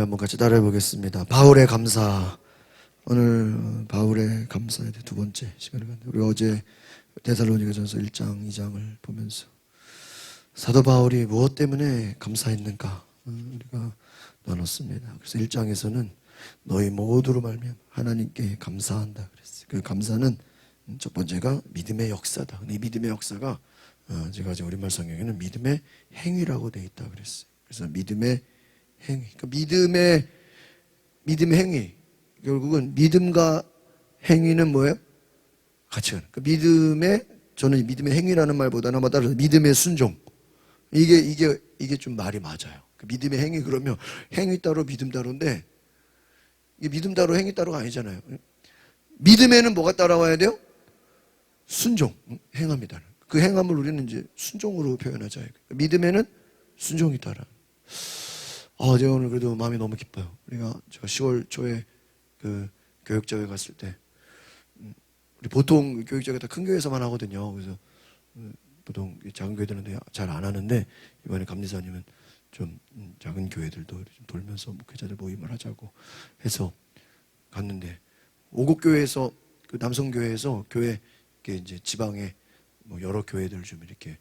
한번 같이 따라해 보겠습니다. 바울의 감사. 오늘 바울의 감사에 대해 두 번째 시간을 갖는데, 우리 어제 데살로니가전서 1장, 2장을 보면서 사도 바울이 무엇 때문에 감사했는가 우리가 나눴습니다. 그래서 1장에서는 너희 모두로 말미암아 하나님께 감사한다 그랬어요. 그 감사는 첫 번째가 믿음의 역사다. 근데 이 믿음의 역사가 제가 이제 우리말 성경에는 믿음의 행위라고 되어 있다 그랬어요. 그래서 믿음의 행위. 그러니까 믿음의 행위. 결국은 믿음과 행위는 뭐예요? 같이 가는. 저는 믿음의 행위라는 말보다는 아마 따라서 믿음의 순종. 이게 좀 말이 맞아요. 믿음의 행위 그러면 행위 따로 믿음 따로인데, 이게 믿음 따로 행위 따로가 아니잖아요. 믿음에는 뭐가 따라와야 돼요? 순종. 행함이다. 그 행함을 우리는 이제 순종으로 표현하자. 믿음에는 순종이 따라. 제가 오늘 그래도 마음이 너무 기뻐요. 제가 10월 초에 그 교육자회 갔을 때, 우리 보통 교육자회 다 큰 교회에서만 하거든요. 그래서 보통 작은 교회들은 잘 안 하는데, 이번에 감리사님은 좀 작은 교회들도 좀 돌면서 목회자들 모임을 하자고 해서 갔는데, 오곡교회에서 그 남성교회에서 교회 이제 지방에 뭐 여러 교회들 좀 이렇게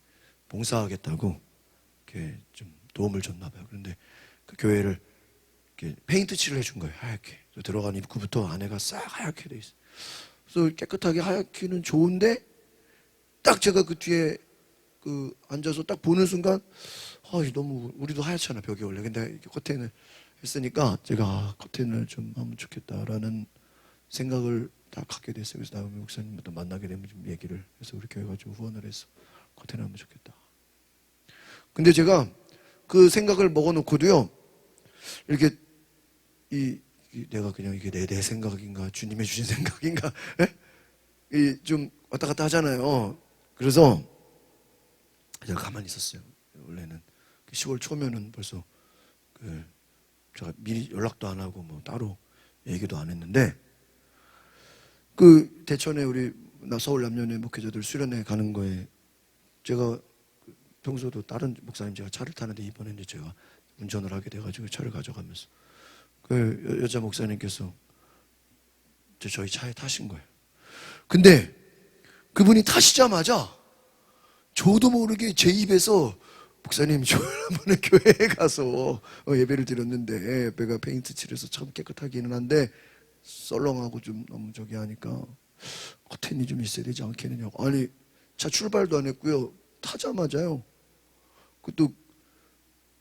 봉사하겠다고 이렇게 좀 도움을 줬나 봐요. 그런데 그 교회를 이렇게 페인트 칠을 해준 거예요. 하얗게. 들어간 입구부터 안에가 싹 하얗게 돼 있어요. 그래서 깨끗하게 하얗기는 좋은데, 딱 제가 그 뒤에 앉아서 딱 보는 순간, 너무, 우리도 하얗잖아, 벽이 원래. 근데 이렇게 커튼을 했으니까 제가 커튼을 좀 하면 좋겠다라는 생각을 딱 갖게 됐어요. 그래서 다음에 목사님부터 만나게 되면 좀 얘기를 해서 우리 교회가 좀 후원을 해서 커튼을 하면 좋겠다. 근데 제가 그 생각을 먹어놓고도요, 이렇게 내가 그냥 이게 내 생각인가 주님의 주신 생각인가 좀 왔다 갔다 하잖아요. 그래서 제가 가만히 있었어요. 원래는 10월 초면은 벌써 제가 미리 연락도 안 하고 뭐 따로 얘기도 안 했는데, 대천에 서울 남녀의 목회자들 수련회 가는 거에 제가 평소도 다른 목사님 제가 차를 타는데, 이번에는 제가 운전을 하게 돼가지고 차를 가져가면서 여자 목사님께서 저희 차에 타신 거예요. 근데 그분이 타시자마자 저도 모르게 제 입에서, 목사님, 저번에 교회에 가서 예배를 드렸는데 배가 페인트 칠해서 참 깨끗하기는 한데 썰렁하고 좀 너무 저기 하니까 커튼이 좀 있어야 되지 않겠느냐고. 아니, 차 출발도 안 했고요, 타자마자요.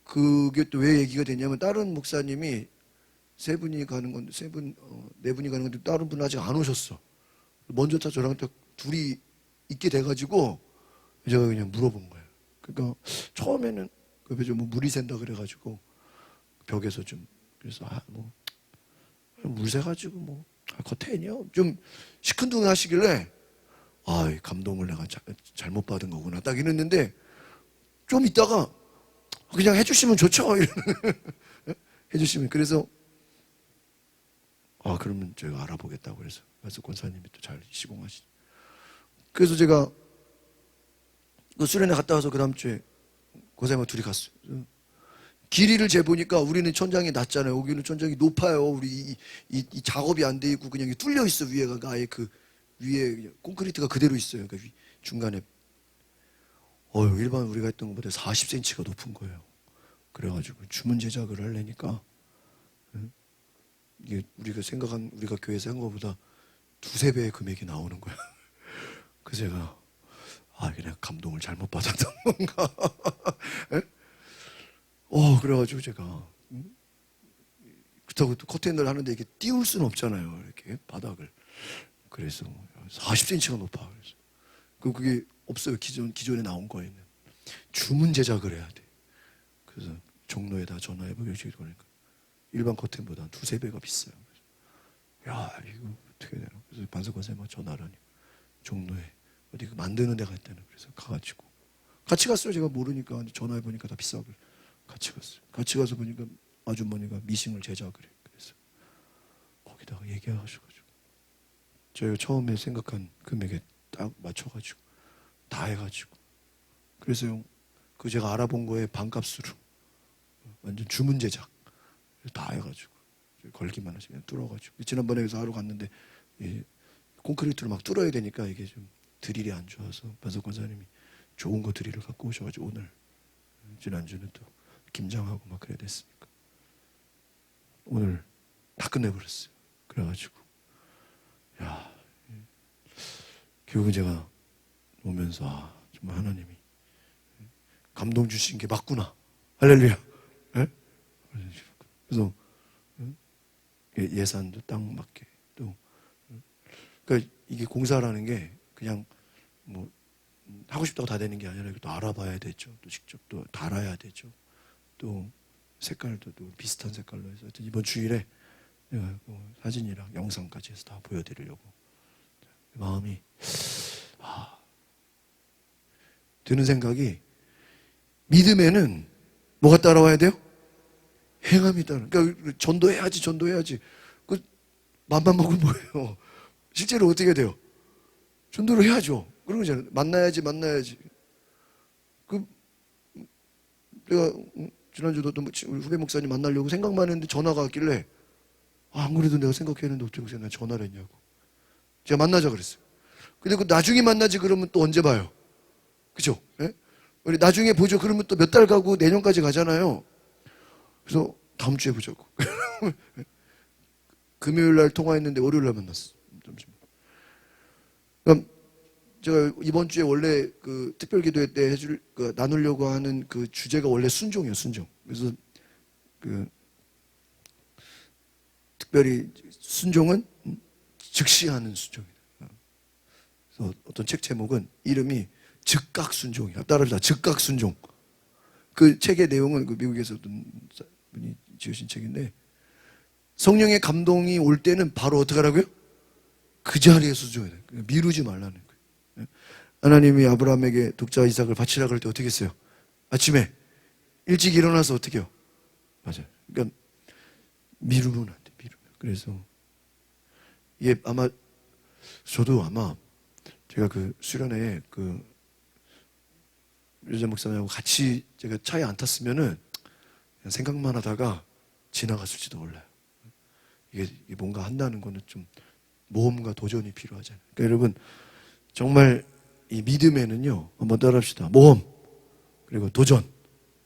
그게 또 왜 얘기가 되냐면, 다른 목사님이 네 분이 가는 건데 다른 분은 아직 안 오셨어. 먼저 타 저랑 딱 둘이 있게 돼가지고 제가 그냥 물어본 거예요. 그러니까 처음에는 그 옆에 좀 물이 샌다 그래가지고 벽에서 좀, 그래서 물 새가지고 커튼이요? 좀 시큰둥해 하시길래, 감동을 내가 잘못 받은 거구나 딱 이랬는데, 좀 있다가 그냥 해주시면 좋죠 이러는 해주시면. 그래서 그러면 제가 알아보겠다고 그래서 권사님이 또 잘 시공하시죠. 그래서 제가 수련회 갔다 와서 그 다음 주에 권사님과 둘이 갔어요. 길이를 재보니까 우리는 천장이 낮잖아요. 여기는 천장이 높아요. 우리 이 작업이 안 돼 있고 그냥 뚫려 있어. 위에가 아예 위에 그냥 콘크리트가 그대로 있어요. 그러니까 중간에 일반 우리가 했던 것보다 40cm가 높은 거예요. 그래가지고 주문 제작을 하려니까 이게 우리가 교회에서 한 것보다 두세 배의 금액이 나오는 거야. 그래서 제가 그냥 감동을 잘못 받았던 건가. 그래가지고 제가 그렇다고 또 커튼을 하는데 이게 띄울 수는 없잖아요. 이렇게 바닥을. 그래서 40cm가 높아. 그래서 그게 없어요. 기존에 나온 거에는 주문 제작을 해야 돼. 그래서 종로에다 전화해보고 그러니까 일반 커튼보다 두세 배가 비싸요. 그래서 이거 어떻게 되나. 그래서 반석권사님한테 전화를 하니 종로에 어디 만드는 데가 있다는. 그래서 가가지고 같이 갔어요. 제가 모르니까 전화해보니까 다 비싸고 같이 갔어요. 같이 가서 보니까 아주머니가 미싱을 제작을 해. 그래서 거기다가 얘기하셔가지고 저희가 처음에 생각한 금액에 딱 맞춰가지고 다 해가지고, 그래서 제가 알아본 거에 반값으로 완전 주문 제작 다 해가지고 걸기만 하지 그냥 뚫어가지고 지난번에 여기서 하러 갔는데 콘크리트로 막 뚫어야 되니까 이게 좀 드릴이 안 좋아서 반석 권사님이 좋은 거 드릴을 갖고 오셔가지고 오늘 지난주는 또 김장하고 막 그래야 됐으니까 오늘 다 끝내버렸어요. 그래가지고 야 결국은 제가 오면서 정말 하나님이 감동 주신 게 맞구나. 할렐루야. 예? 그래서 예산도 딱 맞게 또 그러니까 이게 공사라는 게 그냥 뭐 하고 싶다고 다 되는 게 아니라 또 알아봐야 되죠. 또 직접 또 달아야 되죠. 또 색깔도 또 비슷한 색깔로 해서 하여튼 이번 주일에 내가 사진이랑 영상까지 해서 다 보여드리려고 마음이 드는 생각이 믿음에는 뭐가 따라와야 돼요? 행함이 따라. 그러니까 전도해야지. 그 맘만 먹으면 뭐예요? 실제로 어떻게 해야 돼요? 전도를 해야죠. 그런 거잖아요. 만나야지. 그 내가 지난주도 또 우리 후배 목사님 만나려고 생각만 했는데 전화가 왔길래 안 그래도 내가 생각했는데 어떻게 생각 전화를 했냐고. 제가 만나자 그랬어요. 근데 그 나중에 만나지 그러면 또 언제 봐요? 그죠? 예? 우리 나중에 보죠. 그러면 또 몇 달 가고 내년까지 가잖아요. 그래서 다음 주에 보자고. 금요일 날 통화했는데 월요일 날 만났어. 잠시만. 그럼 제가 이번 주에 원래 그 특별 기도회 때 나누려고 하는 그 주제가 원래 순종이에요, 순종. 그래서 그 특별히 순종은 즉시하는 순종이다. 그래서 어떤 책 제목은 이름이 즉각 순종이야. 따라합시다. 즉각 순종. 그 책의 내용은 그 미국에서 어떤 분이 지으신 책인데 성령의 감동이 올 때는 바로 어떻게 하라고요? 그 자리에 순종해야 돼. 미루지 말라는 거예요. 하나님이 아브라함에게 독자 이삭을 바치라 그럴 때 어떻게 했어요? 아침에 일찍 일어나서 어떻게 해요? 맞아요. 그러니까 미루면 안 돼. 미루면. 그래서 이게 저도 아마 제가 그 수련회 그 여자 목사님하고 같이 제가 차에 안 탔으면은 그냥 생각만 하다가 지나갔을지도 몰라요. 이게 뭔가 한다는 거는 좀 모험과 도전이 필요하잖아요. 그러니까 여러분 정말 이 믿음에는요 한번 따라합시다. 모험 그리고 도전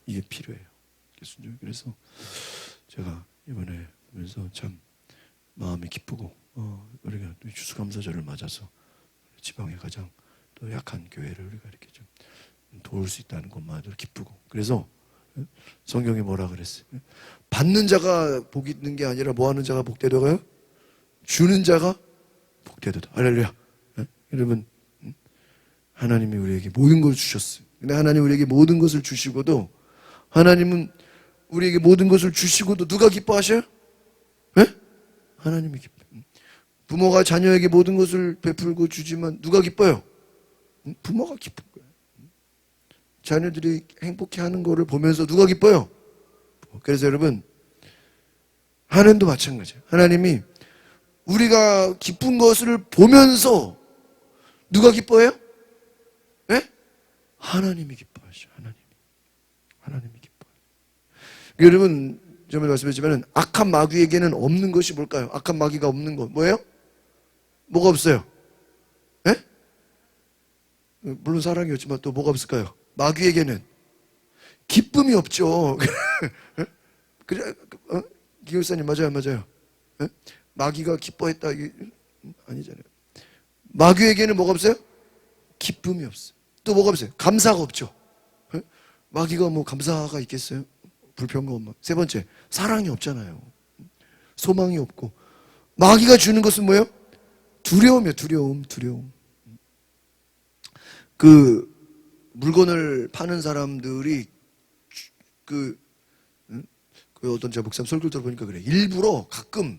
이게 필요해요. 그래서 제가 이번에 보면서 참 마음이 기쁘고 우리가 추수감사절을 맞아서 지방에 가장 또 약한 교회를 우리가 이렇게 좀 도울 수 있다는 것만으로 기쁘고 그래서 성경에 뭐라 그랬어요? 받는 자가 복 있는 게 아니라 뭐 하는 자가 복되더가요? 주는 자가 복되도다. 할렐루야. 여러분 하나님이 우리에게 모든 걸 주셨어요. 근데 하나님 우리에게 모든 것을 주시고도 하나님은 우리에게 모든 것을 주시고도 누가 기뻐하셔요? 네? 하나님이 기뻐요. 부모가 자녀에게 모든 것을 베풀고 주지만 누가 기뻐요? 부모가 기쁜 거예요. 자녀들이 행복해하는 거를 보면서 누가 기뻐요? 그래서 여러분 하나님도 마찬가지예요. 하나님이 우리가 기쁜 것을 보면서 누가 기뻐해요? 네? 하나님이 기뻐하셔. 하나님이 기뻐해요. 여러분 전에 말씀했지만 악한 마귀에게는 없는 것이 뭘까요? 악한 마귀가 없는 것 뭐예요? 뭐가 없어요? 네? 물론 사랑이 없지만 또 뭐가 없을까요? 마귀에게는 기쁨이 없죠. 그래, 기울사님 맞아요. 에? 마귀가 기뻐했다 이게 아니잖아요. 마귀에게는 뭐가 없어요? 기쁨이 없어요. 또 뭐가 없어요? 감사가 없죠. 에? 마귀가 뭐 감사가 있겠어요? 불평과 원망. 세 번째, 사랑이 없잖아요. 소망이 없고. 마귀가 주는 것은 뭐예요? 두려움이에요. 두려움. 그 물건을 파는 사람들이 그 어떤 제가 목사님 설교 들어보니까 그래. 일부러 가끔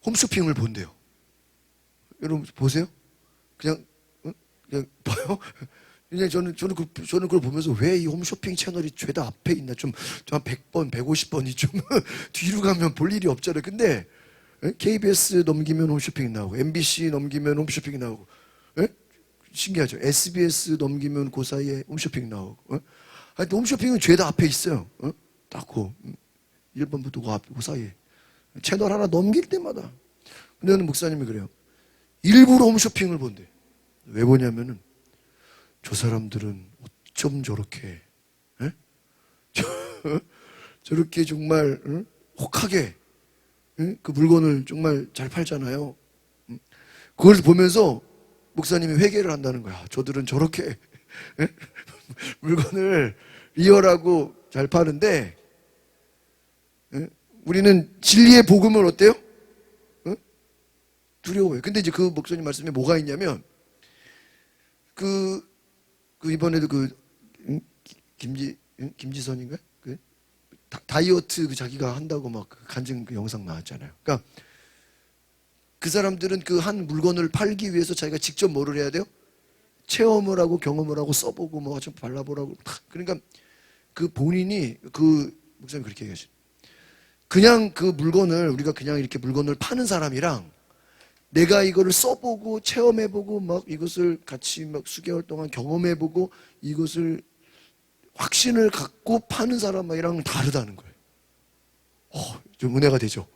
홈쇼핑을 본대요. 여러분 보세요. 그냥 봐요. 그냥 저는 그걸 보면서 왜 이 홈쇼핑 채널이 죄다 앞에 있나 좀 한 100번, 150번이 좀 뒤로 가면 볼 일이 없잖아요. 근데 KBS 넘기면 홈쇼핑이 나오고 MBC 넘기면 홈쇼핑이 나오고 신기하죠. SBS 넘기면 그 사이에 홈쇼핑 나오고 하여튼 홈쇼핑은 죄다 앞에 있어요. 딱 1번부터 그 사이에. 채널 하나 넘길 때마다. 근데 어느 목사님이 그래요. 일부러 홈쇼핑을 본대. 왜 보냐면은 저 사람들은 어쩜 저렇게 에? 저렇게 정말 혹하게 그 물건을 정말 잘 팔잖아요. 그걸 보면서 목사님이 회개를 한다는 거야. 저들은 저렇게 물건을 리얼하고 잘 파는데 우리는 진리의 복음을 어때요? 두려워요. 근데 이제 그 목사님 말씀에 뭐가 있냐면 그 이번에도 김지선인가? 다이어트 자기가 한다고 막 간증 영상 나왔잖아요. 그러니까 그 사람들은 그 한 물건을 팔기 위해서 자기가 직접 뭐를 해야 돼요? 체험을 하고 경험을 하고 써보고 뭐 좀 발라보라고. 그러니까 그 본인이 그 목사님 그렇게 얘기하시죠. 그냥 그 물건을 우리가 그냥 이렇게 물건을 파는 사람이랑 내가 이거를 써보고 체험해보고 막 이것을 같이 막 수개월 동안 경험해보고 이것을 확신을 갖고 파는 사람이랑 다르다는 거예요. 좀 은혜가 되죠.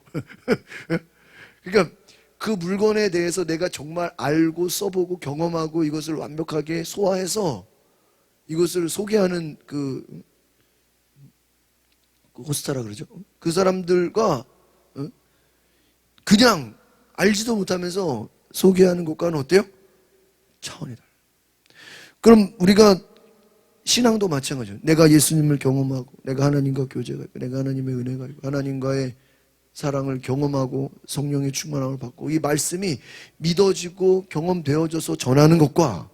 그러니까 그 물건에 대해서 내가 정말 알고 써보고 경험하고 이것을 완벽하게 소화해서 이것을 소개하는 그 호스타라 그러죠. 그 사람들과 그냥 알지도 못하면서 소개하는 것과는 어때요? 차원이 달라요. 그럼 우리가 신앙도 마찬가지예요. 내가 예수님을 경험하고 내가 하나님과 교제가 있고 내가 하나님의 은혜가 있고 하나님과의 사랑을 경험하고 성령의 충만함을 받고 이 말씀이 믿어지고 경험되어져서 전하는 것과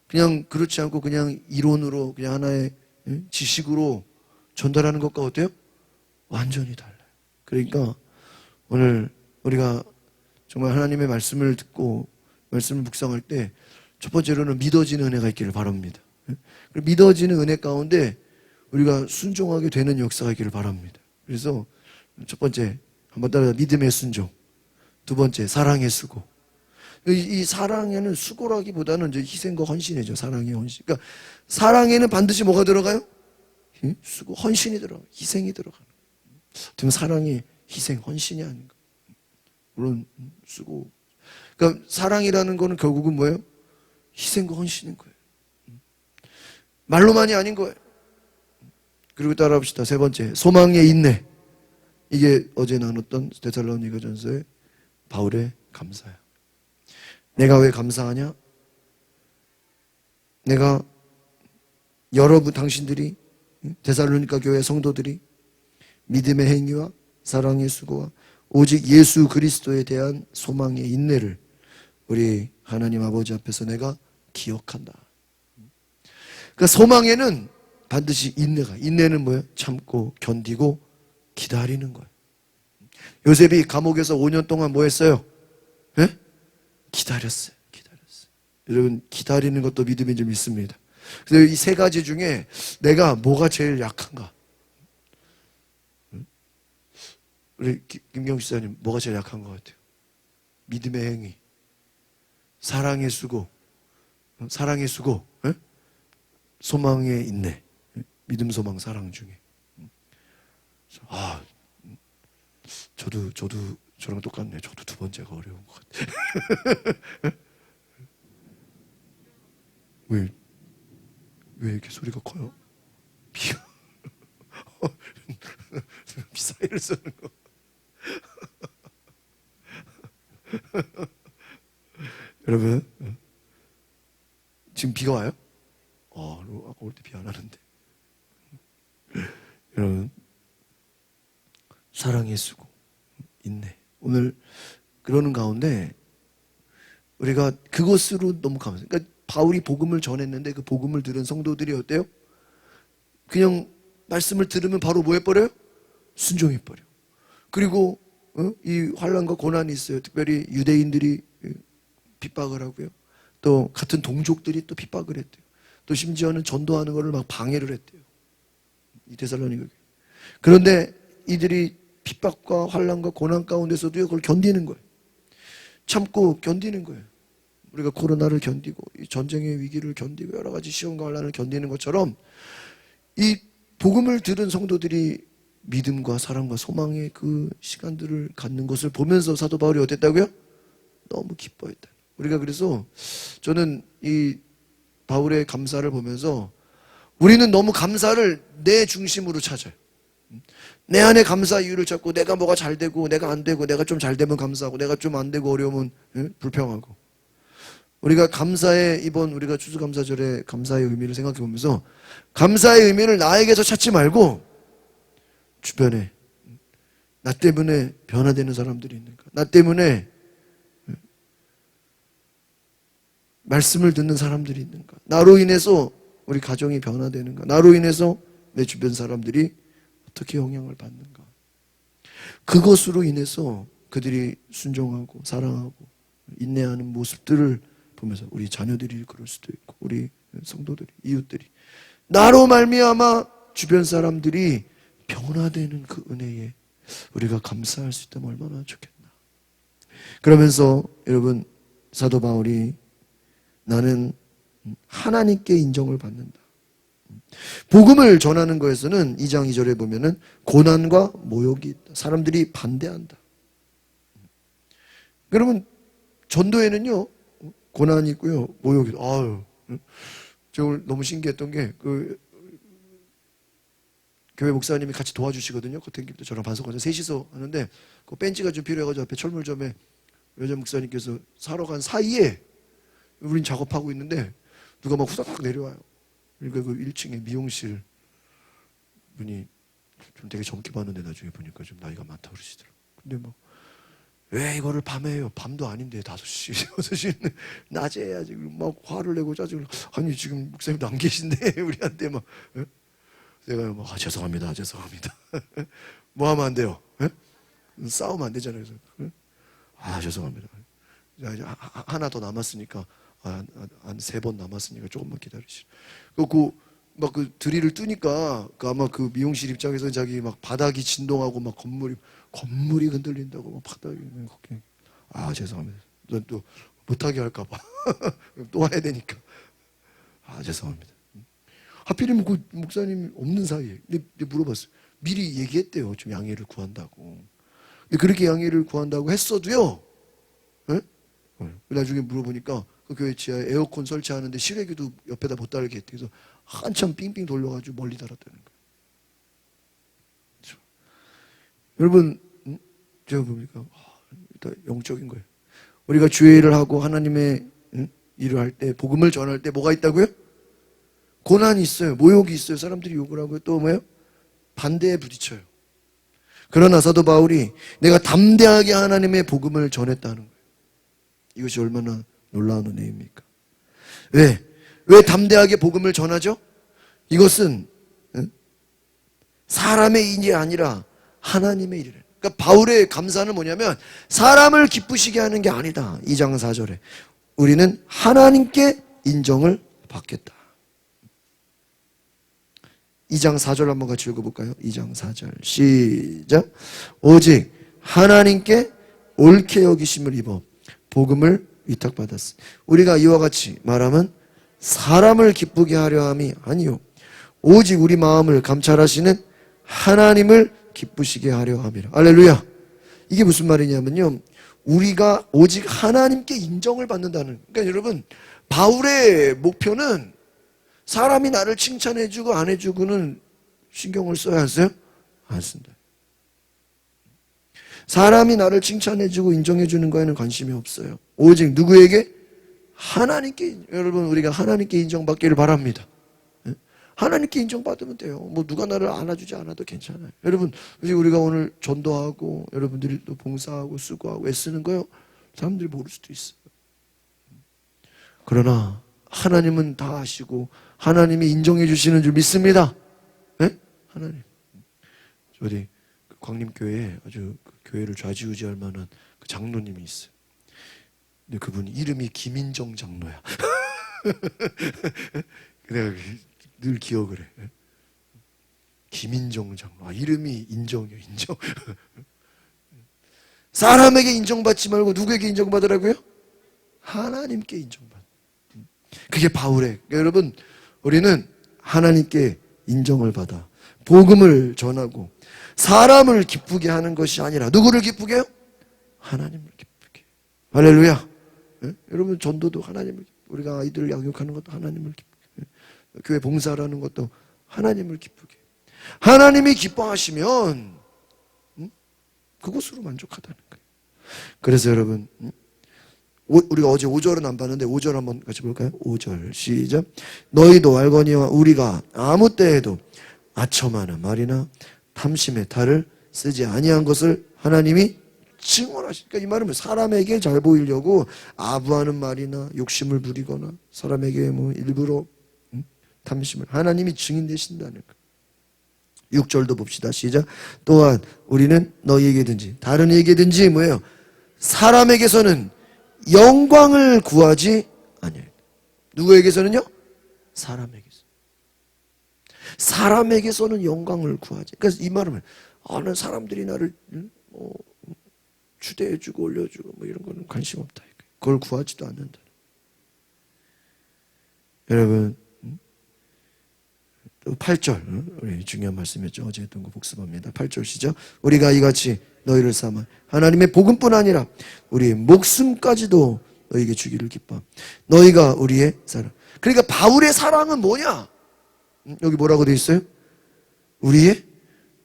그냥 그렇지 않고 그냥 이론으로 그냥 하나의 지식으로 전달하는 것과 어때요? 완전히 달라요. 그러니까 오늘 우리가 정말 하나님의 말씀을 듣고 말씀을 묵상할 때 첫 번째로는 믿어지는 은혜가 있기를 바랍니다. 믿어지는 은혜 가운데 우리가 순종하게 되는 역사가 있기를 바랍니다. 그래서 첫 번째 한번 따라 믿음의 순종, 두 번째 사랑의 수고. 이 사랑에는 수고라기보다는 이제 희생과 헌신이죠. 사랑의 헌신. 그러니까 사랑에는 반드시 뭐가 들어가요? 수고, 헌신이 들어가요. 희생이 들어가는 거예요. 어떻게 사랑이 희생, 헌신이 아닌가? 물론 수고. 그러니까 사랑이라는 거는 결국은 뭐예요? 희생과 헌신인 거예요. 말로만이 아닌 거예요. 그리고 따라합시다. 세 번째, 소망의 인내. 이게 어제 나눴던 데살로니가전서의 바울의 감사야. 내가 왜 감사하냐? 내가 여러분 당신들이 데살로니가 교회 성도들이 믿음의 행위와 사랑의 수고와 오직 예수 그리스도에 대한 소망의 인내를 우리 하나님 아버지 앞에서 내가 기억한다. 그러니까 소망에는 반드시 인내는 뭐예요? 참고 견디고 기다리는 거예요. 요셉이 감옥에서 5년 동안 뭐 했어요? 네? 기다렸어요. 여러분 기다리는 것도 믿음인 줄 믿습니다. 그래서 이 세 가지 중에 내가 뭐가 제일 약한가? 우리 김경수 지사님 뭐가 제일 약한 것 같아요? 믿음의 행위, 사랑의 수고, 네? 소망의 인내, 믿음, 소망, 사랑 중에. 저도 저랑 똑같네. 저도 두 번째가 어려운 것 같아요. 왜 이렇게 소리가 커요? 비가 미사일을 쏘는 거. 여러분 지금 비가 와요? 아까 올 때 비 안 하는데. 여러분 사랑의 수고, 인내. 오늘 그러는 가운데 우리가 그것으로 너무 감사해요. 그러니까 바울이 복음을 전했는데 그 복음을 들은 성도들이 어때요? 그냥 말씀을 들으면 바로 뭐 해버려요? 순종해버려. 그리고 이 환난과 고난이 있어요. 특별히 유대인들이 핍박을 하고요. 또 같은 동족들이 또 핍박을 했대요. 또 심지어는 전도하는 것을 막 방해를 했대요. 이 데살로니가. 그런데 이들이 핍박과 환난과 고난 가운데서도 그걸 견디는 거예요. 참고 견디는 거예요. 우리가 코로나를 견디고 이 전쟁의 위기를 견디고 여러 가지 시험과 환난을 견디는 것처럼 이 복음을 들은 성도들이 믿음과 사랑과 소망의 그 시간들을 갖는 것을 보면서 사도 바울이 어땠다고요? 너무 기뻐했다. 우리가 그래서 저는 이 바울의 감사를 보면서 우리는 너무 감사를 내 중심으로 찾아요. 내 안에 감사 이유를 찾고 내가 뭐가 잘 되고 내가 안 되고 내가 좀 잘 되면 감사하고 내가 좀 안 되고 어려우면 불평하고 우리가 감사의 이번 우리가 추수감사절의 감사의 의미를 생각해 보면서 감사의 의미를 나에게서 찾지 말고 주변에 나 때문에 변화되는 사람들이 있는가? 나 때문에 말씀을 듣는 사람들이 있는가? 나로 인해서 우리 가정이 변화되는가? 나로 인해서 내 주변 사람들이 어떻게 영향을 받는가? 그것으로 인해서 그들이 순종하고 사랑하고 인내하는 모습들을 보면서 우리 자녀들이 그럴 수도 있고 우리 성도들이 이웃들이 나로 말미암아 주변 사람들이 변화되는 그 은혜에 우리가 감사할 수 있다면 얼마나 좋겠나. 그러면서 여러분 사도 바울이 나는 하나님께 인정을 받는다. 복음을 전하는 거에서는 2장 2절에 보면은 고난과 모욕이 있다. 사람들이 반대한다. 그러면 전도에는요 고난이 있고요 모욕이 있다. 아유, 저 오늘 너무 신기했던 게 교회 목사님이 같이 도와주시거든요. 코탱기도 저랑 반석과장 셋이서 하는데 그 벤치가 좀 필요해가지고 앞에 철물점에 여자 목사님께서 사러 간 사이에 우린 작업하고 있는데 누가 막 후다닥 내려와요. 그러니까 그 1층에 미용실 분이 좀 되게 젊게 봤는데 나중에 보니까 좀 나이가 많다고 그러시더라고요. 근데 막 왜 이거를 밤에 해요? 밤도 아닌데 5시, 6시는 낮에 해야지. 막 화를 내고 짜증을 아니 지금 목사님도 안 계신데 우리한테 막 내가 막 죄송합니다. 뭐 하면 안 돼요? 싸우면 안 되잖아요. 그래서 죄송합니다. 이제 하나 더 남았으니까 한 3번 남았으니까 조금만 기다리시오. 막 그 드릴을 뜨니까 아마 그 미용실 입장에서 자기 막 바닥이 진동하고 막 건물이 흔들린다고 막 바닥이 죄송합니다. 전 또 못하게 할까봐 또 와야 되니까 죄송합니다. 하필이면 그 목사님 없는 사이에 근데 물어봤어요. 미리 얘기했대요. 좀 양해를 구한다고. 근데 그렇게 양해를 구한다고 했어도요. 나중에 물어보니까 그 교회 지하에 에어컨 설치하는데 실외기도 옆에다 못 달게 했대. 그래서 한참 삥삥 돌려가지고 멀리 달았다는 거예요. 그렇죠? 여러분, 제가 보니까 일단 영적인 거예요. 우리가 주의 일을 하고 하나님의 일을 할 때, 복음을 전할 때 뭐가 있다고요? 고난이 있어요. 모욕이 있어요. 사람들이 욕을 하고요. 또 뭐예요? 반대에 부딪혀요. 그러나 사도 바울이 내가 담대하게 하나님의 복음을 전했다는 거예요. 이것이 얼마나 놀라운 은혜입니까? 왜 담대하게 복음을 전하죠? 이것은 사람의 일이 아니라 하나님의 일이래요. 그러니까 바울의 감사는 뭐냐면 사람을 기쁘시게 하는 게 아니다. 2장 4절에 우리는 하나님께 인정을 받겠다. 2장 4절 한번 같이 읽어볼까요? 2장 4절 시작. 오직 하나님께 옳게 여기심을 입어 복음을 위탁받았어. 우리가 이와 같이 말하면 사람을 기쁘게 하려 함이 아니요 오직 우리 마음을 감찰하시는 하나님을 기쁘시게 하려 함이라. 할렐루야. 이게 무슨 말이냐면요 우리가 오직 하나님께 인정을 받는다는. 그러니까 여러분 바울의 목표는 사람이 나를 칭찬해주고 안 해주고는 신경을 써야 안 써요? 안 쓴다. 사람이 나를 칭찬해주고 인정해주는 거에는 관심이 없어요. 오직 누구에게? 하나님께. 여러분 우리가 하나님께 인정받기를 바랍니다. 하나님께 인정받으면 돼요. 뭐 누가 나를 안아주지 않아도 괜찮아요. 여러분 우리가 오늘 전도하고 여러분들이 또 봉사하고 수고하고 애쓰는 거요 사람들이 모를 수도 있어요. 그러나 하나님은 다 아시고 하나님이 인정해 주시는 줄 믿습니다. 네? 하나님. 어디 광림교회에 아주 교회를 좌지우지할 만한 그 장로님이 있어요. 근데 그분이 이름이 김인정 장로야. 내가 늘 기억을 해. 김인정 장로. 이름이 인정이에요. 인정. 사람에게 인정받지 말고 누구에게 인정받으라고요? 하나님께 인정받. 그게 바울의. 그러니까 여러분 우리는 하나님께 인정을 받아 복음을 전하고 사람을 기쁘게 하는 것이 아니라 누구를 기쁘게 해요? 하나님을 기쁘게 해요. 할렐루야. 예? 여러분 전도도 하나님을, 우리가 아이들을 양육하는 것도 하나님을 기쁘게 해요. 교회 봉사라는 것도 하나님을 기쁘게 해요. 하나님이 기뻐하시면 그것으로 만족하다는 거예요. 그래서 여러분, 우리가 어제 5절은 안 봤는데 5절 한번 같이 볼까요? 5절 시작. 너희도 알거니와 우리가 아무 때에도 아첨하나 말이나 탐심의 탈을 쓰지 아니한 것을 하나님이 증언하시니까, 이 말은 사람에게 잘 보이려고 아부하는 말이나 욕심을 부리거나 사람에게 뭐 일부러 탐심을, 하나님이 증인 되신다는 거예요. 6절도 봅시다. 시작. 또한 우리는 너희에게든지 다른 이에게든지 뭐예요? 사람에게서는 영광을 구하지 아니하였다. 누구에게서는요? 사람에게서. 사람에게서는 영광을 구하지. 그래서 이 말은 난 사람들이 나를 추대해주고 올려주고 뭐 이런 거는 관심 없다. 그걸 구하지도 않는다. 여러분, 또 8절, 우리 중요한 말씀이었죠. 어제 했던 거 복습합니다. 8절 시작. 우리가 이같이 너희를 삼아 하나님의 복음뿐 아니라 우리의 목숨까지도 너희에게 주기를 기뻐. 너희가 우리의 사랑. 그러니까 바울의 사랑은 뭐냐? 여기 뭐라고 돼 있어요? 우리의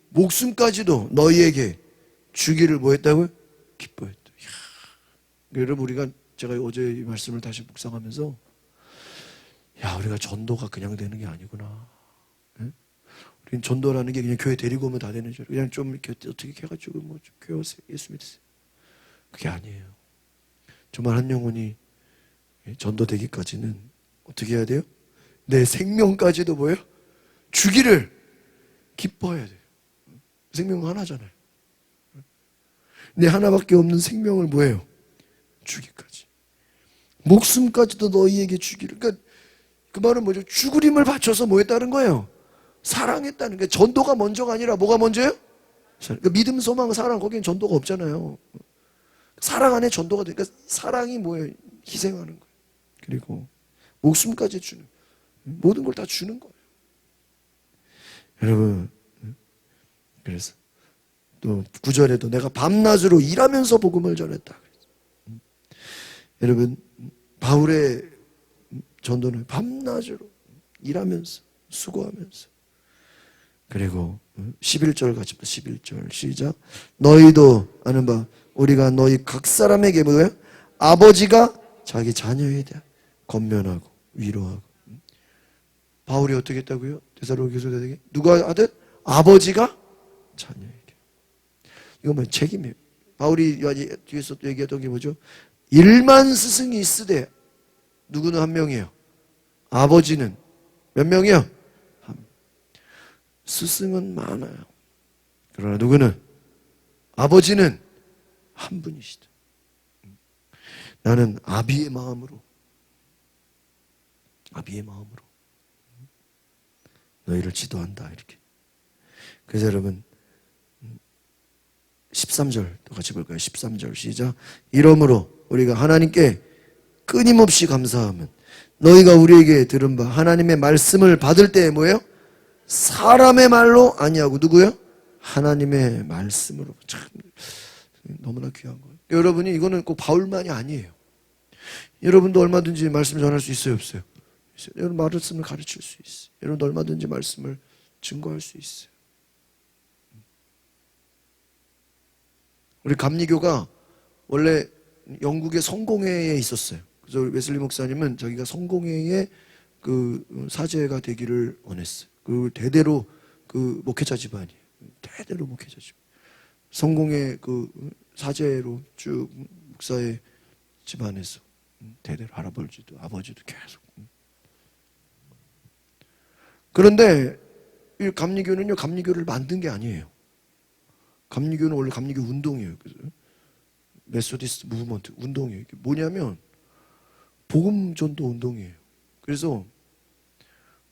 목숨까지도 너희에게 주기를 뭐 했다고요? 기뻐했다. 여러분, 우리가, 제가 어제 이 말씀을 다시 묵상하면서 우리가 전도가 그냥 되는 게 아니구나. 우리는 전도라는 게 그냥 교회 데리고 오면 다 되는 줄 알고 그냥 좀 이렇게 어떻게 해가지고 뭐 좀 교회 와서 예수 믿으세요. 그게 아니에요. 정말 한 영혼이 전도되기까지는 어떻게 해야 돼요? 내 생명까지도 뭐예요? 주기를 기뻐해야 돼요. 생명은 하나잖아요. 내 하나밖에 없는 생명을 뭐예요? 주기까지. 목숨까지도 너희에게 주기를. 그러니까 그 말은 뭐죠? 죽으림을 바쳐서 뭐 했다는 거예요? 사랑했다는 게. 전도가 먼저가 아니라 뭐가 먼저예요? 그러니까 믿음, 소망, 사랑, 거기엔 전도가 없잖아요. 사랑 안에 전도가 되니까 사랑이 뭐예요? 희생하는 거예요. 그리고 목숨까지 주는, 모든 걸 다 주는 거예요. 여러분, 그래서 또 9절에도 내가 밤낮으로 일하면서 복음을 전했다. 여러분, 바울의 전도는 밤낮으로 일하면서, 수고하면서. 그리고 11절 같이 봐. 11절 시작. 너희도 아는 바 우리가 너희 각 사람에게 뭐예요? 아버지가 자기 자녀에 대해 권면하고 위로하고. 바울이 어떻게 했다고요? 데살로니가서에게 누가 하듯 아버지가 자녀에게. 이거 뭐 책임이에요. 바울이 뒤에서 또 얘기했던 게 뭐죠? 1만 스승이 있으되 누구는 한 명이에요. 아버지는 몇 명이요? 스승은 많아요. 그러나 누구는? 아버지는 한 분이시다. 나는 아비의 마음으로 너희를 지도한다. 이렇게. 그래서 여러분 13절 또 같이 볼까요? 13절 시작. 이러므로 우리가 하나님께 끊임없이 감사하면 너희가 우리에게 들은 바 하나님의 말씀을 받을 때에 뭐예요? 사람의 말로 아니하고 누구요? 하나님의 말씀으로. 참 너무나 귀한 거예요. 여러분이 이거는 꼭 바울만이 아니에요. 여러분도 얼마든지 말씀 전할 수 있어요, 없어요? 여러분 말씀을 가르칠 수 있어요. 여러분도 얼마든지 말씀을 증거할 수 있어요. 우리 감리교가 원래 영국의 성공회에 있었어요. 그래서 우리 웨슬리 목사님은 자기가 성공회의 그 사제가 되기를 원했어요. 그 대대로 그 목회자 집안이에요. 대대로 목회자 집안. 성공회 그 사제로 쭉 목사의 집안에서 대대로 할아버지도 아버지도 계속. 그런데 이 감리교는요, 감리교를 만든 게 아니에요. 감리교는 원래 감리교 운동이에요. 그래서 메소디스트 무브먼트 운동이에요. 이게 뭐냐면 복음 전도 운동이에요. 그래서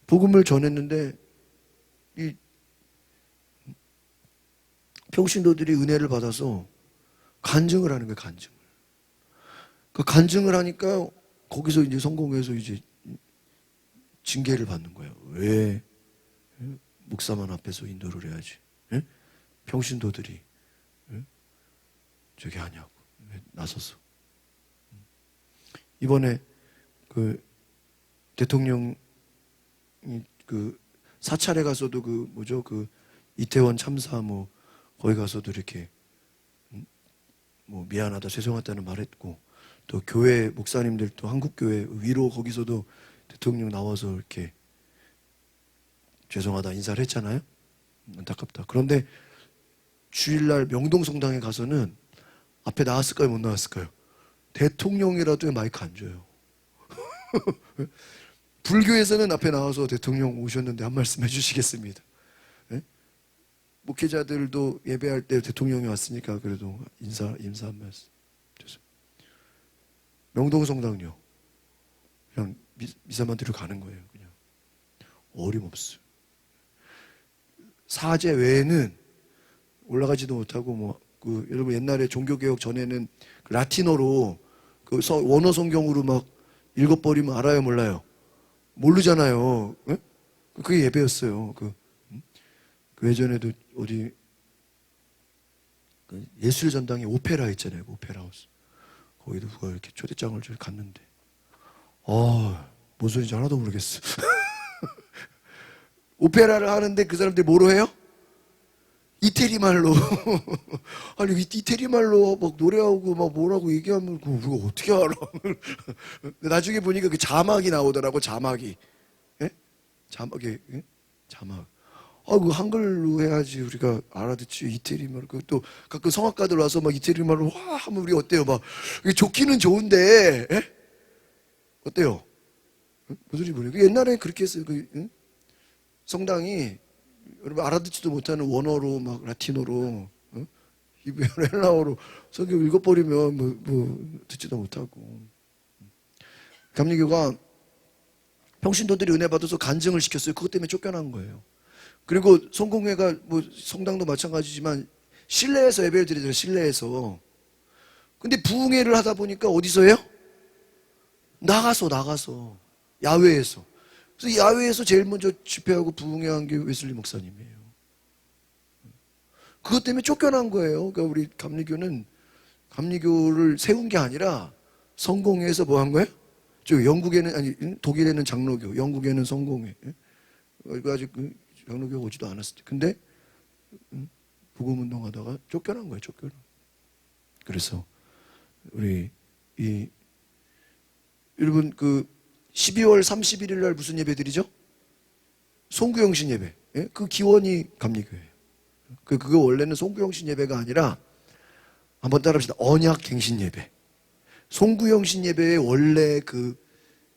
복음을 전했는데 이 평신도들이 은혜를 받아서 간증을 하는 거예요. 간증을. 그 간증을 하니까 거기서 이제 성공해서 이제 징계를 받는 거예요. 왜 목사만 앞에서 인도를 해야지? 예? 평신도들이 저기 하냐고 나서서. 이번에 그 대통령이 그 사찰에 가서도 그 뭐죠, 그 이태원 참사 뭐 거기 가서도 이렇게 뭐 미안하다 죄송하다는 말했고, 또 교회 목사님들도 한국교회 위로 거기서도 대통령 나와서 이렇게 죄송하다 인사를 했잖아요. 안타깝다. 그런데 주일날 명동성당에 가서는 앞에 나왔을까요, 못 나왔을까요? 대통령이라도 마이크 안 줘요. 불교에서는 앞에 나와서 대통령 오셨는데 한 말씀 해주시겠습니다. 네? 목회자들도 예배할 때 대통령이 왔으니까 그래도 인사 한 말씀. 명동성당요. 그냥 미사만 드리러 가는 거예요. 그냥 어림없어요. 사제 외에는 올라가지도 못하고 뭐 그 여러분 옛날에 종교개혁 전에는 그 라틴어로 그 원어 성경으로 막 읽어버리면 알아요, 몰라요? 모르잖아요. 네? 그게 예배였어요. 그 예전에도 어디 그 예술 전당에 오페라 있잖아요. 오페라 하우스. 거기도 누가 이렇게 초대장을 좀 갔는데, 뭔 소리인지 하나도 모르겠어. 오페라를 하는데 그 사람들이 뭐로 해요? 이태리 말로. 아니, 이태리 말로 막 노래하고 막 뭐라고 얘기하면 우리가 어떻게 알아? 나중에 보니까 그 자막이 나오더라고, 자막이. 예? 자막이, 예? 자막. 그 한글로 해야지 우리가 알아듣지, 이태리 말. 또 가끔 성악가들 와서 막 이태리 말로 와 하면 우리 어때요? 막 좋기는 좋은데, 예? 어때요? 무슨 소리 모르겠어요. 옛날에 그렇게 했어요. 성당이 여러분 알아듣지도 못하는 원어로 막 라틴어로 히브리어로 헬라어로 성경 읽어버리면 뭐 듣지도 못하고. 감리교가 평신도들이 은혜 받아서 간증을 시켰어요. 그것 때문에 쫓겨난 거예요. 그리고 성공회가 뭐 성당도 마찬가지지만 실내에서 예배를 드리잖아요. 실내에서. 근데 부흥회를 하다 보니까 어디서 해요? 나가서 야외에서. 그래서 야외에서 제일 먼저 집회하고 부흥회한 게 웨슬리 목사님이에요. 그것 때문에 쫓겨난 거예요. 그러니까 우리 감리교를 세운 게 아니라 성공회에서 뭐 한 거예요? 영국에는 아니 독일에는 장로교, 영국에는 성공회. 아직 장로교가 오지도 않았을 때. 근데 복음운동 하다가 쫓겨난 거예요. 쫓겨난. 그래서 우리 여러분 12월 31일 날 무슨 예배 드리죠? 송구영신 예배. 예? 그 기원이 감리교예요. 그거 원래는 송구영신 예배가 아니라 한번 따라합시다. 언약갱신 예배. 송구영신 예배의 원래 그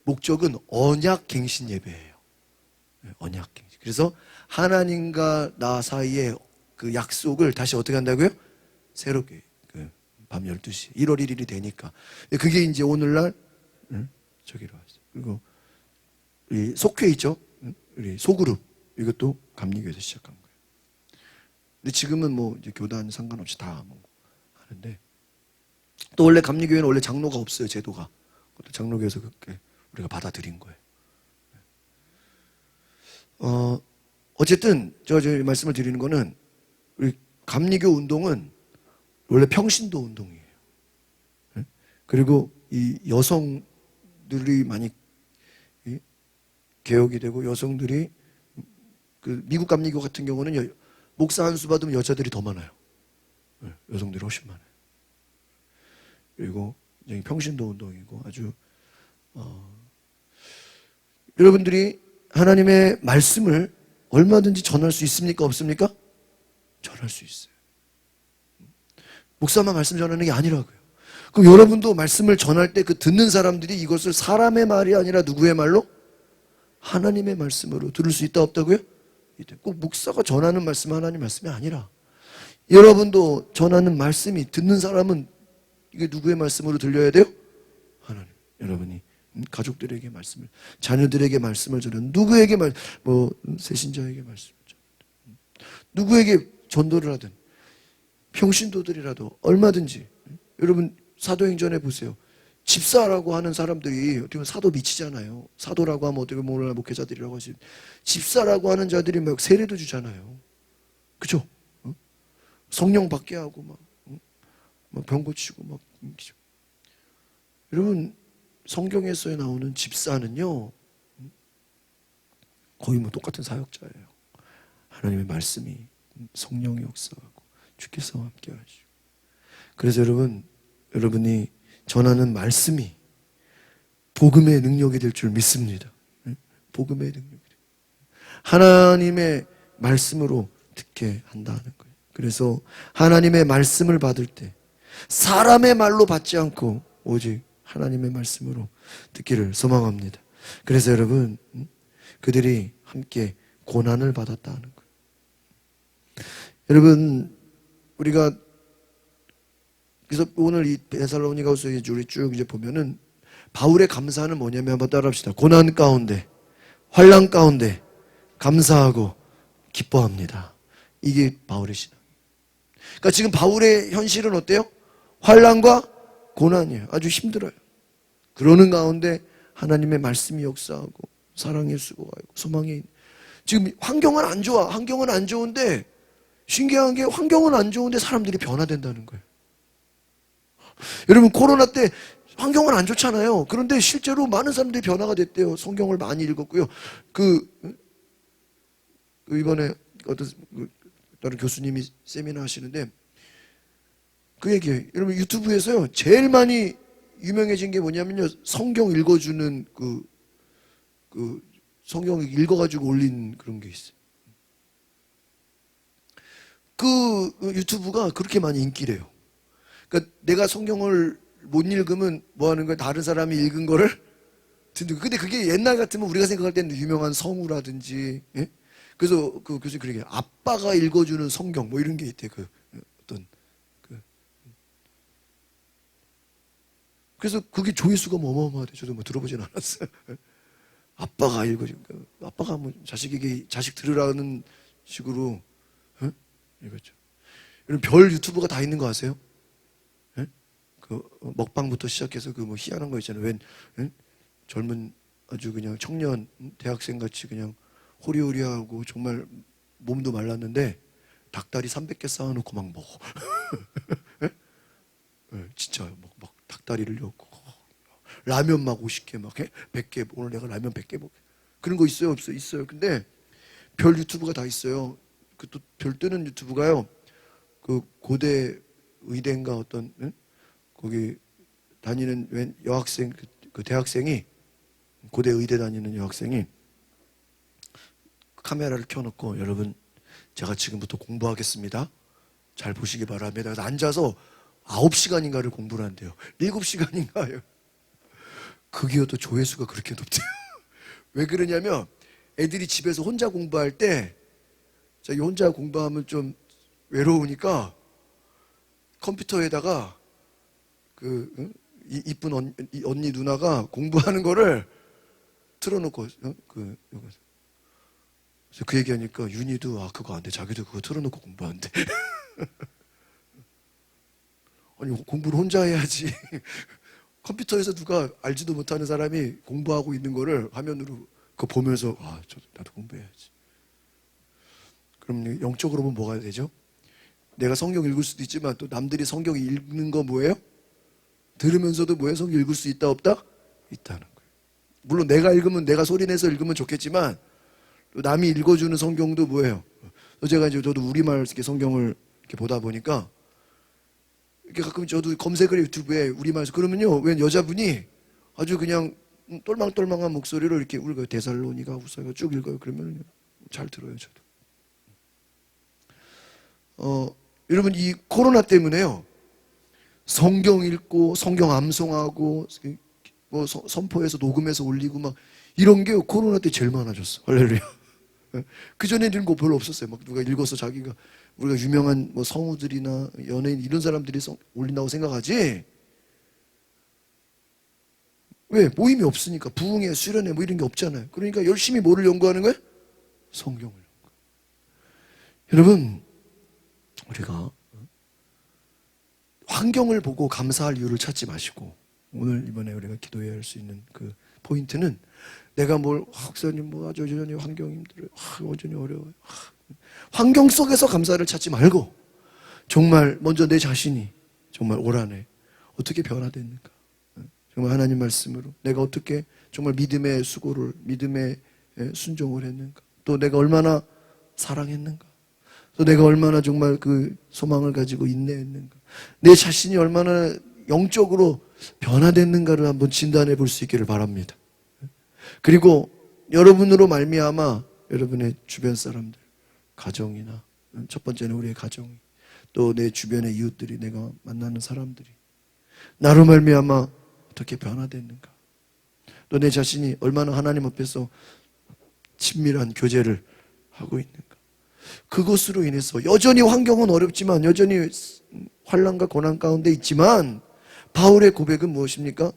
목적은 언약갱신 예배예요. 언약갱신. 그래서 하나님과 나 사이의 그 약속을 다시 어떻게 한다고요? 새롭게 밤 12시 1월 1일이 되니까. 그게 이제 오늘날 저기로 왔어요. 그리고 우리 속회 있죠? 우리 소그룹 이것도 감리교에서 시작한 거예요. 근데 지금은 뭐 이제 교단 상관없이 다 뭐 하는데, 또 원래 감리교회는 원래 장로가 없어요. 제도가. 그것도 장로교에서 그렇게 우리가 받아들인 거예요. 어쨌든 제가 말씀을 드리는 거는 우리 감리교 운동은 원래 평신도 운동이에요. 그리고 이 여성들이 많이 개혁이 되고, 여성들이 미국 감리교 같은 경우는 목사 한 수 받으면 여자들이 더 많아요. 여성들이 훨씬 많아요. 그리고 평신도 운동이고 아주 여러분들이 하나님의 말씀을 얼마든지 전할 수 있습니까? 없습니까? 전할 수 있어요. 목사만 말씀 전하는 게 아니라고요. 그럼 여러분도 말씀을 전할 때 그 듣는 사람들이 이것을 사람의 말이 아니라 누구의 말로? 하나님의 말씀으로 들을 수 있다 없다고요? 꼭 목사가 전하는 말씀은 하나님 말씀이 아니라 여러분도 전하는 말씀이 듣는 사람은 이게 누구의 말씀으로 들려야 돼요? 하나님. 여러분이 가족들에게 말씀을, 자녀들에게 말씀을 전하는, 누구에게 새신자에게 말씀을 전하든, 누구에게 전도를 하든, 평신도들이라도 얼마든지. 여러분 사도행전에 보세요. 집사라고 하는 사람들이 어떻게 보면 사도 미치잖아요. 사도라고 하면 어떻게 보면 목회자들이라고 하시. 집사라고 하는 자들이 막 세례도 주잖아요. 그죠? 성령 받게 하고 막 병 고치고 막. 여러분, 성경에서 나오는 집사는요, 거의 뭐 똑같은 사역자예요. 하나님의 말씀이 성령이 역사하고 주께서 함께 하시고. 그래서 여러분이 전하는 말씀이 복음의 능력이 될 줄 믿습니다. 복음의 능력이. 하나님의 말씀으로 듣게 한다는 거예요. 그래서 하나님의 말씀을 받을 때 사람의 말로 받지 않고 오직 하나님의 말씀으로 듣기를 소망합니다. 그래서 여러분, 그들이 함께 고난을 받았다는 거예요. 여러분, 우리가 그래서 오늘 이 데살로니가후서의 우리 쭉 이제 보면은 바울의 감사는 뭐냐면 한번 따라합시다. 고난 가운데, 환난 가운데 감사하고 기뻐합니다. 이게 바울의 신앙. 그러니까 지금 바울의 현실은 어때요? 환난과 고난이에요. 아주 힘들어요. 그러는 가운데 하나님의 말씀이 역사하고 사랑의 수고가 있고 소망이. 지금 환경은 안 좋아. 환경은 안 좋은데 신기한 게 환경은 안 좋은데 사람들이 변화된다는 거예요. 여러분, 코로나 때 환경은 안 좋잖아요. 그런데 실제로 많은 사람들이 변화가 됐대요. 성경을 많이 읽었고요. 이번에 어떤 다른 교수님이 세미나 하시는데 그 얘기예요. 여러분, 유튜브에서요 제일 많이 유명해진 게 뭐냐면요, 성경 읽어주는 성경 읽어가지고 올린 그런 게 있어요. 그 유튜브가 그렇게 많이 인기래요. 그러니까 내가 성경을 못 읽으면 뭐 하는 거야? 다른 사람이 읽은 거를 듣는 거예요. 근데 그게 옛날 같으면 우리가 생각할 때는 유명한 성우라든지, 예? 그래서 그 교수님 그렇게 아빠가 읽어주는 성경 뭐 이런 게 있대. 그래서 그게 조회수가 뭐 어마어마하대. 저도 뭐 들어보진 않았어요. 아빠가 읽어주니까 아빠가 뭐 자식에게 자식 들으라는 식으로 읽었죠. 여러분, 별 유튜브가 다 있는 거 아세요? 예? 먹방부터 시작해서 뭐 희한한 거 있잖아요. 웬 젊은 아주 그냥 청년 대학생 같이 그냥 호리호리하고 정말 몸도 말랐는데 닭다리 300개 쌓아놓고 막 먹어. 예? 진짜 막 닭다리를 넣고 라면 막 50개 막 100개 오늘 내가 라면 100개 먹게. 그런 거 있어요? 없어요? 있어요. 근데 별 유튜브가 다 있어요. 그 또 별 뜨는 유튜브가요. 그 고대 의대인가 어떤 거기 다니는 웬 여학생 그 대학생이 고대 의대 다니는 여학생이 카메라를 켜놓고 여러분 제가 지금부터 공부하겠습니다. 잘 보시기 바랍니다. 그래서 앉아서 9시간인가를 공부를 한대요. 7시간인가요? 그게도 조회수가 그렇게 높대요. 왜 그러냐면 애들이 집에서 혼자 공부할 때 자기 혼자 공부하면 좀 외로우니까 컴퓨터에다가 이쁜 언니 누나가 공부하는 거를 틀어놓고 그래서 그 얘기하니까 윤희도 그거 안 돼. 자기도 그거 틀어놓고 공부한대. 아니 공부를 혼자 해야지. 컴퓨터에서 누가 알지도 못하는 사람이 공부하고 있는 거를 화면으로 그거 보면서 나도 공부해야지. 그럼 영적으로 보면 뭐가 되죠? 내가 성경 읽을 수도 있지만 또 남들이 성경 읽는 거 뭐예요? 들으면서도 뭐예요? 성경 읽을 수 있다 없다? 있다는 거예요. 물론 내가 읽으면 내가 소리내서 읽으면 좋겠지만 또 남이 읽어주는 성경도 뭐예요? 제가 이제 저도 우리말 이렇게 성경을 이렇게 보다 보니까 이렇게 가끔 저도 검색을 유튜브에 우리말에서 그러면요, 웬 여자분이 아주 그냥 똘망똘망한 목소리로 이렇게 읽어요. 데살로니가후서 쭉 읽어요. 그러면 잘 들어요, 저도. 여러분, 이 코로나 때문에요, 성경 읽고 성경 암송하고 뭐 선포해서 녹음해서 올리고 막 이런 게 코로나 때 제일 많아졌어. 할렐루야. 그 전에 이런 거 별로 없었어요. 막 누가 읽어서 자기가 우리가 유명한 뭐 성우들이나 연예인 이런 사람들이 올린다고 생각하지. 왜? 모임이 없으니까. 부흥회, 수련회 뭐 이런 게 없잖아요. 그러니까 열심히 뭐를 연구하는 거예요? 성경을 연구. 여러분, 우리가 환경을 보고 감사할 이유를 찾지 마시고 오늘 이번에 우리가 기도해야 할 수 있는 그 포인트는 내가 학사님 아주 여전히 환경이 힘들어요. 여전히 어려워요. 환경 속에서 감사를 찾지 말고 정말 먼저 내 자신이 정말 올 한해 어떻게 변화됐는가. 정말 하나님 말씀으로 내가 어떻게 정말 믿음의 수고를, 믿음의 순종을 했는가. 또 내가 얼마나 사랑했는가. 또 내가 얼마나 정말 그 소망을 가지고 인내했는가. 내 자신이 얼마나 영적으로 변화됐는가를 한번 진단해 볼 수 있기를 바랍니다. 그리고 여러분으로 말미암아 여러분의 주변 사람들, 가정이나 첫 번째는 우리의 가정이, 또 내 주변의 이웃들이, 내가 만나는 사람들이 나로 말미암아 어떻게 변화됐는가. 또 내 자신이 얼마나 하나님 앞에서 친밀한 교제를 하고 있는가. 그것으로 인해서 여전히 환경은 어렵지만, 여전히 환난과 고난 가운데 있지만, 바울의 고백은 무엇입니까?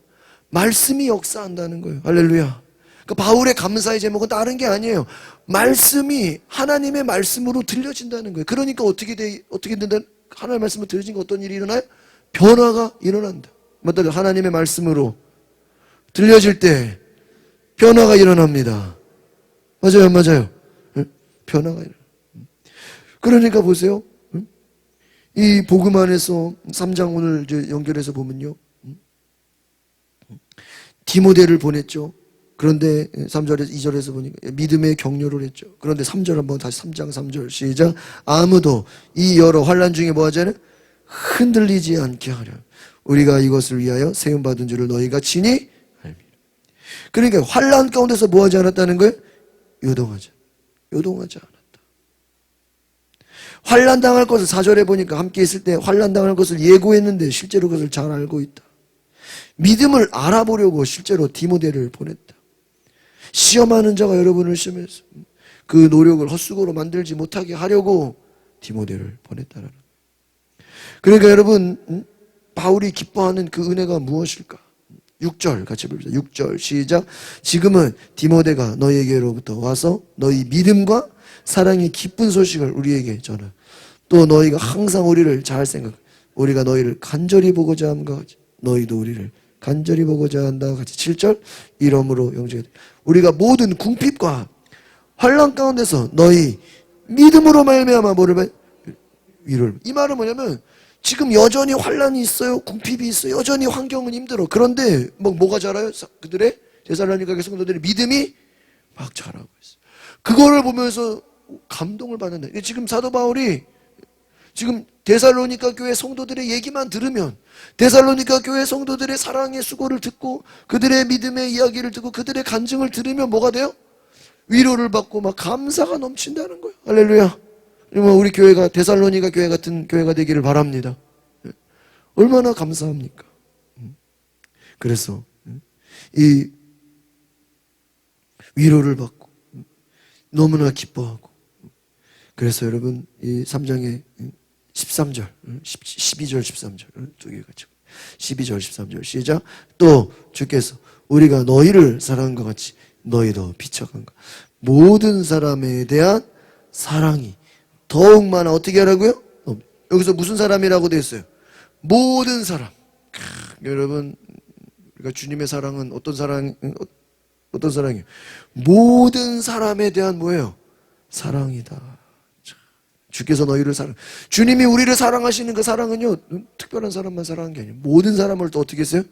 말씀이 역사한다는 거예요. 할렐루야. 그러니까 바울의 감사의 제목은 다른 게 아니에요. 말씀이 하나님의 말씀으로 들려진다는 거예요. 그러니까 어떻게 된다? 하나님의 말씀으로 들려진 거 어떤 일이 일어나요? 변화가 일어난다. 맞다. 하나님의 말씀으로 들려질 때 변화가 일어납니다. 맞아요, 맞아요. 변화가 일어나. 그러니까 보세요. 이 복음 안에서 3장 오늘 이제 연결해서 보면요. 디모데를 보냈죠. 그런데 3절에서 2절에서 보니까 믿음의 격려를 했죠. 그런데 3절 한번 다시 3장 3절 시작. 아무도 이 여러 환난 중에 뭐 하자는 흔들리지 않게 하려 우리가 이것을 위하여 세움 받은 줄을 너희가 친히 알미라. 그러니까 환난 가운데서 뭐 하지 않았다는 거예요? 요동하지 않았다. 환난 당할 것을 4절에 보니까 함께 있을 때 환난 당할 것을 예고했는데 실제로 그것을 잘 알고 있다. 믿음을 알아보려고 실제로 디모데를 보냈다. 시험하는 자가 여러분을 시험해서 그 노력을 헛수고로 만들지 못하게 하려고 디모데를 보냈다라는 거예요. 그러니까 여러분, 바울이 기뻐하는 그 은혜가 무엇일까? 6절 같이 봅시다. 6절 시작. 지금은 디모데가 너희에게로부터 와서 너희 믿음과 사랑의 기쁜 소식을 우리에게 전하. 또 너희가 항상 우리를 잘 생각, 우리가 너희를 간절히 보고자 함과 같이 너희도 우리를 간절히 보고자 한다 같이 7절. 이러므로 영적에 우리가 모든 궁핍과 환난 가운데서 너희 믿음으로 말미암아 뭐를 봐? 위로를. 이 말은 뭐냐면 지금 여전히 환난이 있어요. 궁핍이 있어요. 여전히 환경은 힘들어. 그런데 뭐가 자라요? 그들의 데살로니가 성도들의 믿음이 막 자라고 있어요. 그거를 보면서 감동을 받는다. 지금 사도 바울이 지금 데살로니가 교회 성도들의 얘기만 들으면, 데살로니가 교회 성도들의 사랑의 수고를 듣고 그들의 믿음의 이야기를 듣고 그들의 간증을 들으면 뭐가 돼요? 위로를 받고 막 감사가 넘친다는 거예요. 할렐루야. 우리 교회가 데살로니가 교회 같은 교회가 되기를 바랍니다. 얼마나 감사합니까? 그래서 이 위로를 받고 너무나 기뻐하고, 그래서 여러분 이 3장의 13절, 12절, 13절 두 개 같이 12절, 13절 시작. 또 주께서 우리가 너희를 사랑한 것 같이 너희도 비춰간가. 모든 사람에 대한 사랑이 더욱 많아. 어떻게 하라고요? 여기서 무슨 사람이라고 되어 있어요? 모든 사람. 여러분, 우리가 주님의 사랑은 어떤 사랑이에요? 모든 사람에 대한 뭐예요? 사랑이다. 주께서 너희를 주님이 우리를 사랑하시는 그 사랑은요, 특별한 사람만 사랑한 게 아니에요. 모든 사람을 또 어떻게 했어요?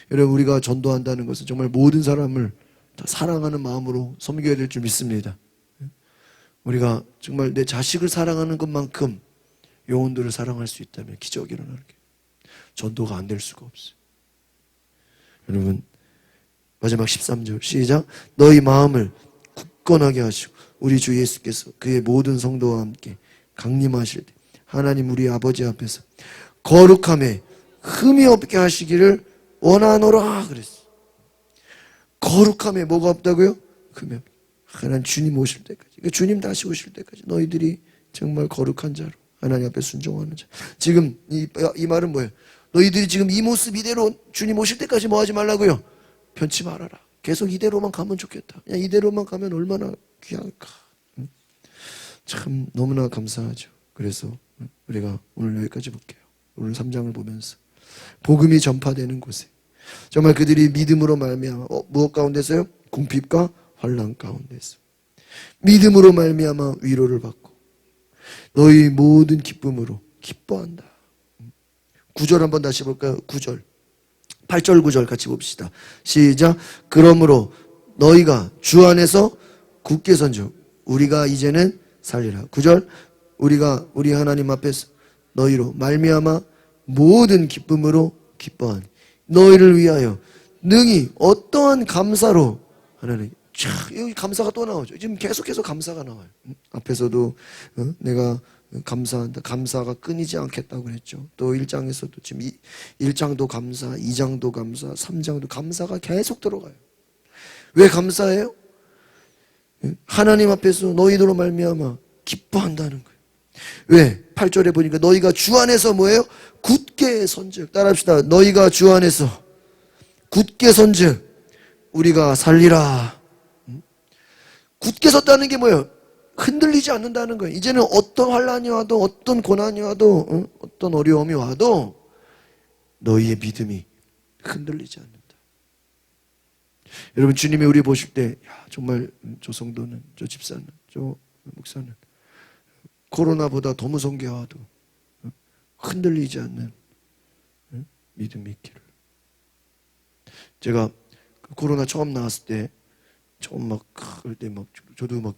여러분, 우리가 전도한다는 것은 정말 모든 사람을 다 사랑하는 마음으로 섬겨야 될 줄 믿습니다. 우리가 정말 내 자식을 사랑하는 것만큼 영혼들을 사랑할 수 있다면 기적이 일어나는 게 전도가 안 될 수가 없어요. 여러분, 마지막 13절 시작. 너희 마음을 굳건하게 하시고 우리 주 예수께서 그의 모든 성도와 함께 강림하실 때 하나님 우리 아버지 앞에서 거룩함에 흠이 없게 하시기를 원하노라 그랬어. 거룩함에 뭐가 없다고요? 흠이 없게. 하나님 주님 오실 때까지, 그러니까 주님 다시 오실 때까지 너희들이 정말 거룩한 자로 하나님 앞에 순종하는 자. 지금 이 말은 뭐예요? 너희들이 지금 이 모습 이대로 주님 오실 때까지 뭐 하지 말라고요? 변치 말아라. 계속 이대로만 가면 좋겠다. 그냥 이대로만 가면 얼마나 귀할까. 참 너무나 감사하죠. 그래서 우리가 오늘 여기까지 볼게요. 오늘 3장을 보면서 복음이 전파되는 곳에 정말 그들이 믿음으로 말미암아 무엇 가운데서요? 궁핍과 환난 가운데서 믿음으로 말미암아 위로를 받고 너희 모든 기쁨으로 기뻐한다. 9절 한번 다시 볼까요? 9절. 8절 9절 같이 봅시다. 시작. 그러므로 너희가 주 안에서 굳게 선주. 우리가 이제는 살리라. 9절. 우리가 우리 하나님 앞에서 너희로 말미암아 모든 기쁨으로 기뻐하니 너희를 위하여 능히 어떠한 감사로 하나님. 여기 감사가 또 나오죠. 지금 계속해서 감사가 나와요. 앞에서도 내가 감사한다. 감사가 끊이지 않겠다고 그랬죠. 또 1장에서도 지금 1장도 감사, 2장도 감사, 3장도 감사가 계속 들어가요. 왜 감사해요? 하나님 앞에서 너희들로 말미암아 기뻐한다는 거예요. 왜? 8절에 보니까 너희가 주 안에서 뭐예요? 굳게 선즉. 따라합시다. 너희가 주 안에서 굳게 선즉 우리가 살리라. 굳게 섰다는 게 뭐예요? 흔들리지 않는다는 거예요. 이제는 어떤 환란이 와도 어떤 고난이 와도 어떤 어려움이 와도 너희의 믿음이 흔들리지 않는다. 여러분 주님이 우리 보실 때 정말 저 성도는, 저 집사는, 저 목사는 코로나보다 더 무서운 게 와도 흔들리지 않는 믿음이 있기를. 제가 코로나 처음 나왔을 때 처음 막 그럴 때 막 저도 막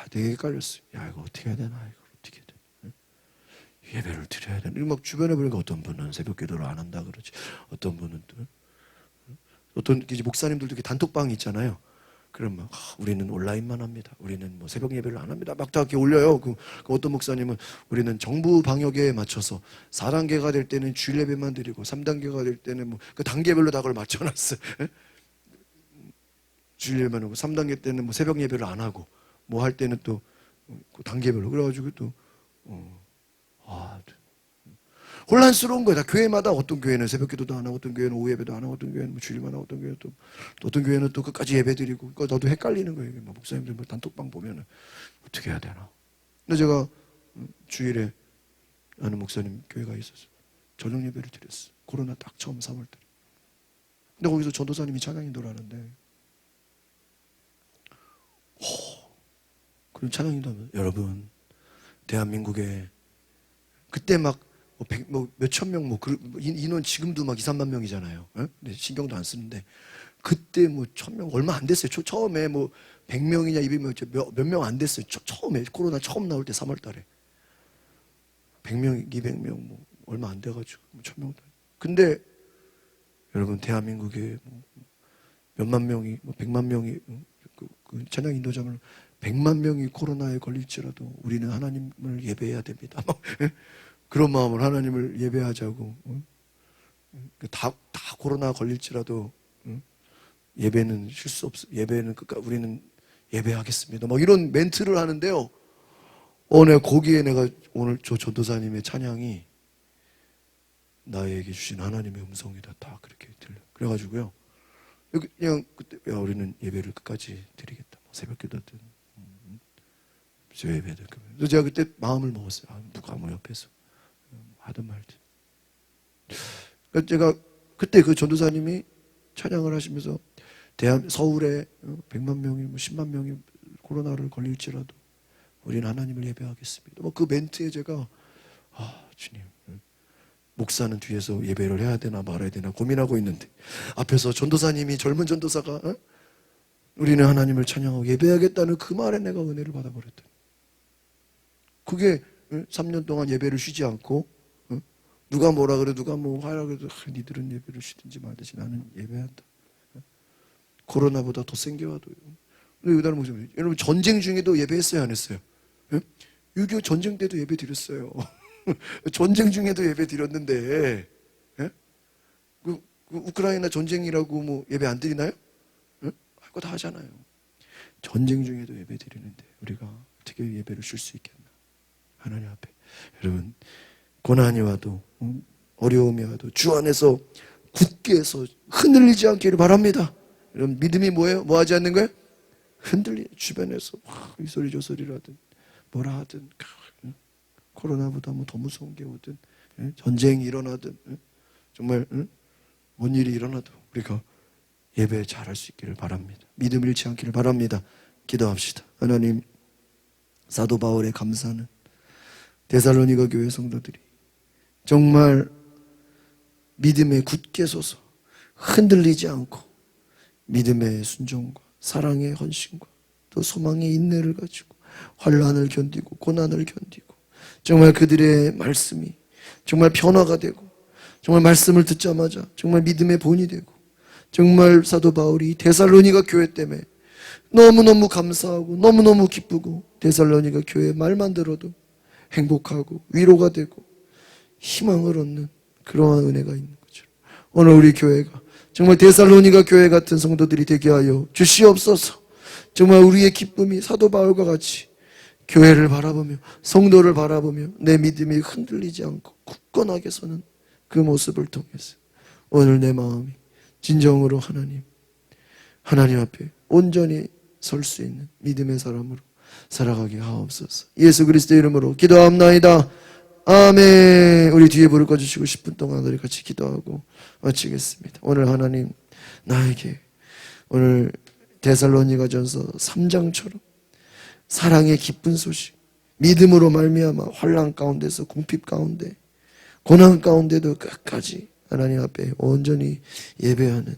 되게 헷갈렸어요. 야 이거 어떻게 해야 되나, 이거 어떻게 해야 되나, 예배를 드려야 되나. 막 주변에 보니까 어떤 분은 새벽기도를 안 한다 그러지, 어떤 분은 또 어떤 이제 목사님들도 이렇게 단톡방이 있잖아요. 그럼 막 우리는 온라인만 합니다. 우리는 뭐 새벽 예배를 안 합니다. 막 다 이렇게 올려요. 그 어떤 목사님은 우리는 정부 방역에 맞춰서 4단계가 될 때는 주일 예배만 드리고 3단계가 될 때는 뭐 그 단계별로 다 그걸 맞춰놨어요. 주일 예배만 하고 3단계 때는 뭐 새벽 예배를 안 하고 뭐 할 때는 또 단계별로. 그래가지고 또 혼란스러운 거야. 다 교회마다 어떤 교회는 새벽기도도 안 하고, 어떤 교회는 오후 예배도 안 하고, 어떤 교회는 뭐 주일만 하고, 어떤 교회는 또 어떤 교회는 또 끝까지 예배드리고. 그러니까 나도 헷갈리는 거예요. 뭐 목사님들 뭐 단톡방 보면은 어떻게 해야 되나. 근데 제가 주일에 아는 목사님 교회가 있어서 저녁 예배를 드렸어. 코로나 딱 처음 3월 때. 근데 거기서 전도사님이 찬양 인도를 하는데, 그런 찬양 인도하면 여러분 대한민국에 그때 막 몇천 명, 인원 지금도 막 2, 3만 명이잖아요. 근데 신경도 안 쓰는데, 그때 뭐 1,000명 얼마 안 됐어요. 처음에 뭐 100명이냐 200명 몇 명 안 됐어요. 처음에 코로나 처음 나올 때 3월 달에 100명, 200명 뭐 얼마 안 돼가지고 1,000명. 근데 여러분 대한민국에 뭐 몇만 명이, 뭐 100만 명이 그 찬양 인도자를 100만 명이 코로나에 걸릴지라도 우리는 하나님을 예배해야 됩니다. 그런 마음으로 하나님을 예배하자고. 다 코로나 걸릴지라도 예배는 쉴 수 없. 예배는 끝까지 우리는 예배하겠습니다. 막 이런 멘트를 하는데요. 내가 거기에 내가 오늘 저 전도사님의 찬양이 나에게 주신 하나님의 음성이다. 다 그렇게 들려. 그래가지고요. 그냥 그때 우리는 예배를 끝까지 드리겠다. 새벽기도든 예배든. 그래서 제가 그때 마음을 먹었어요. 누가 뭐 옆에서 하든 말든. 그러니까 제가 그때 그 전도사님이 찬양을 하시면서 서울에 100만 명이 뭐 10만 명이 코로나를 걸릴지라도 우리는 하나님을 예배하겠습니다. 그 멘트에 제가 주님, 목사는 뒤에서 예배를 해야 되나 말아야 되나 고민하고 있는데 앞에서 전도사님이, 젊은 전도사가 우리는 하나님을 찬양하고 예배하겠다는 그 말에 내가 은혜를 받아버렸다. 그게 3년 동안 예배를 쉬지 않고, 누가 뭐라 그래, 누가 뭐 하라 그래도 니들은 예배를 쉬든지 말든지 나는 예배한다. 코로나보다 더 센 게 와도요. 여러분 전쟁 중에도 예배했어요, 안 했어요? 6.25 전쟁 때도 예배 드렸어요. 전쟁 중에도 예배 드렸는데, 그 우크라이나 전쟁이라고 뭐 예배 안 드리나요? 할 거 다 하잖아요. 전쟁 중에도 예배 드리는데 우리가 어떻게 예배를 쉴 수 있겠나? 하나님 앞에. 여러분, 고난이 와도 어려움이 와도 주 안에서 굳게 서 흔들리지 않기를 바랍니다. 여러분, 믿음이 뭐예요? 뭐 하지 않는 거예요? 주변에서 이 소리 저 소리를 하든 뭐라 하든, 코로나보다 뭐 더 무서운 게 오든, 전쟁이 일어나든, 정말 뭔 일이 일어나도 우리가 예배 잘할 수 있기를 바랍니다. 믿음 잃지 않기를 바랍니다. 기도합시다. 하나님, 사도 바울의 감사는 데살로니가 교회 성도들이 정말 믿음에 굳게 서서 흔들리지 않고 믿음의 순종과 사랑의 헌신과 또 소망의 인내를 가지고 환난을 견디고 고난을 견디고 정말 그들의 말씀이 정말 변화가 되고 정말 말씀을 듣자마자 정말 믿음의 본이 되고 정말 사도 바울이 데살로니가 교회 때문에 너무너무 감사하고 너무너무 기쁘고 데살로니가 교회 말만 들어도 행복하고 위로가 되고 희망을 얻는 그러한 은혜가 있는 거죠. 오늘 우리 교회가 정말 데살로니가 교회 같은 성도들이 되게 하여 주시옵소서. 정말 우리의 기쁨이 사도 바울과 같이 교회를 바라보며 성도를 바라보며 내 믿음이 흔들리지 않고 굳건하게 서는 그 모습을 통해서 오늘 내 마음이 진정으로 하나님 앞에 온전히 설 수 있는 믿음의 사람으로 살아가게 하옵소서. 예수 그리스도의 이름으로 기도합나이다. 아멘. 우리 뒤에 불을 꺼주시고 10분 동안 우리 같이 기도하고 마치겠습니다. 오늘 하나님 나에게 오늘 데살로니가전서 3장처럼 사랑의 기쁜 소식, 믿음으로 말미암아 환난 가운데서 궁핍 가운데 고난 가운데도 끝까지 하나님 앞에 온전히 예배하는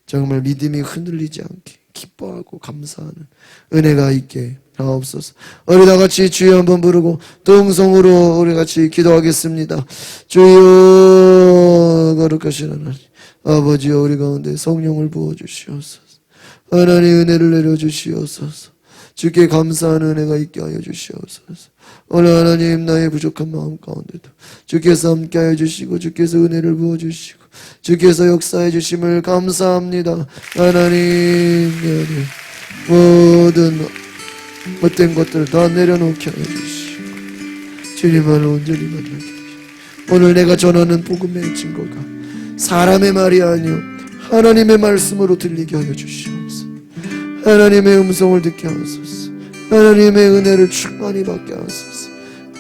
정말 믿음이 흔들리지 않게 기뻐하고 감사하는 은혜가 있게 하옵소서. 우리 다 같이 주여 한번 부르고 동성으로 우리 같이 기도하겠습니다. 주여 거룩하신 하나님 아버지여 우리 가운데 성령을 부어주시옵소서. 하나님 은혜를 내려주시옵소서. 주께 감사한 은혜가 있게 하여 주시옵소서. 오늘 하나님 나의 부족한 마음 가운데도 주께서 함께하여 주시고 주께서 은혜를 부어주시고 주께서 역사해 주심을 감사합니다. 하나님 모든 못된 것들을 다 내려놓게 하여 주시고 주님만을 온전히 만나게 하시고 오늘 내가 전하는 복음의 증거가 사람의 말이 아니요 하나님의 말씀으로 들리게 하여 주시옵소서. 하나님의 음성을 듣게 하소서. 하나님의 은혜를 충만히 받게 하소서.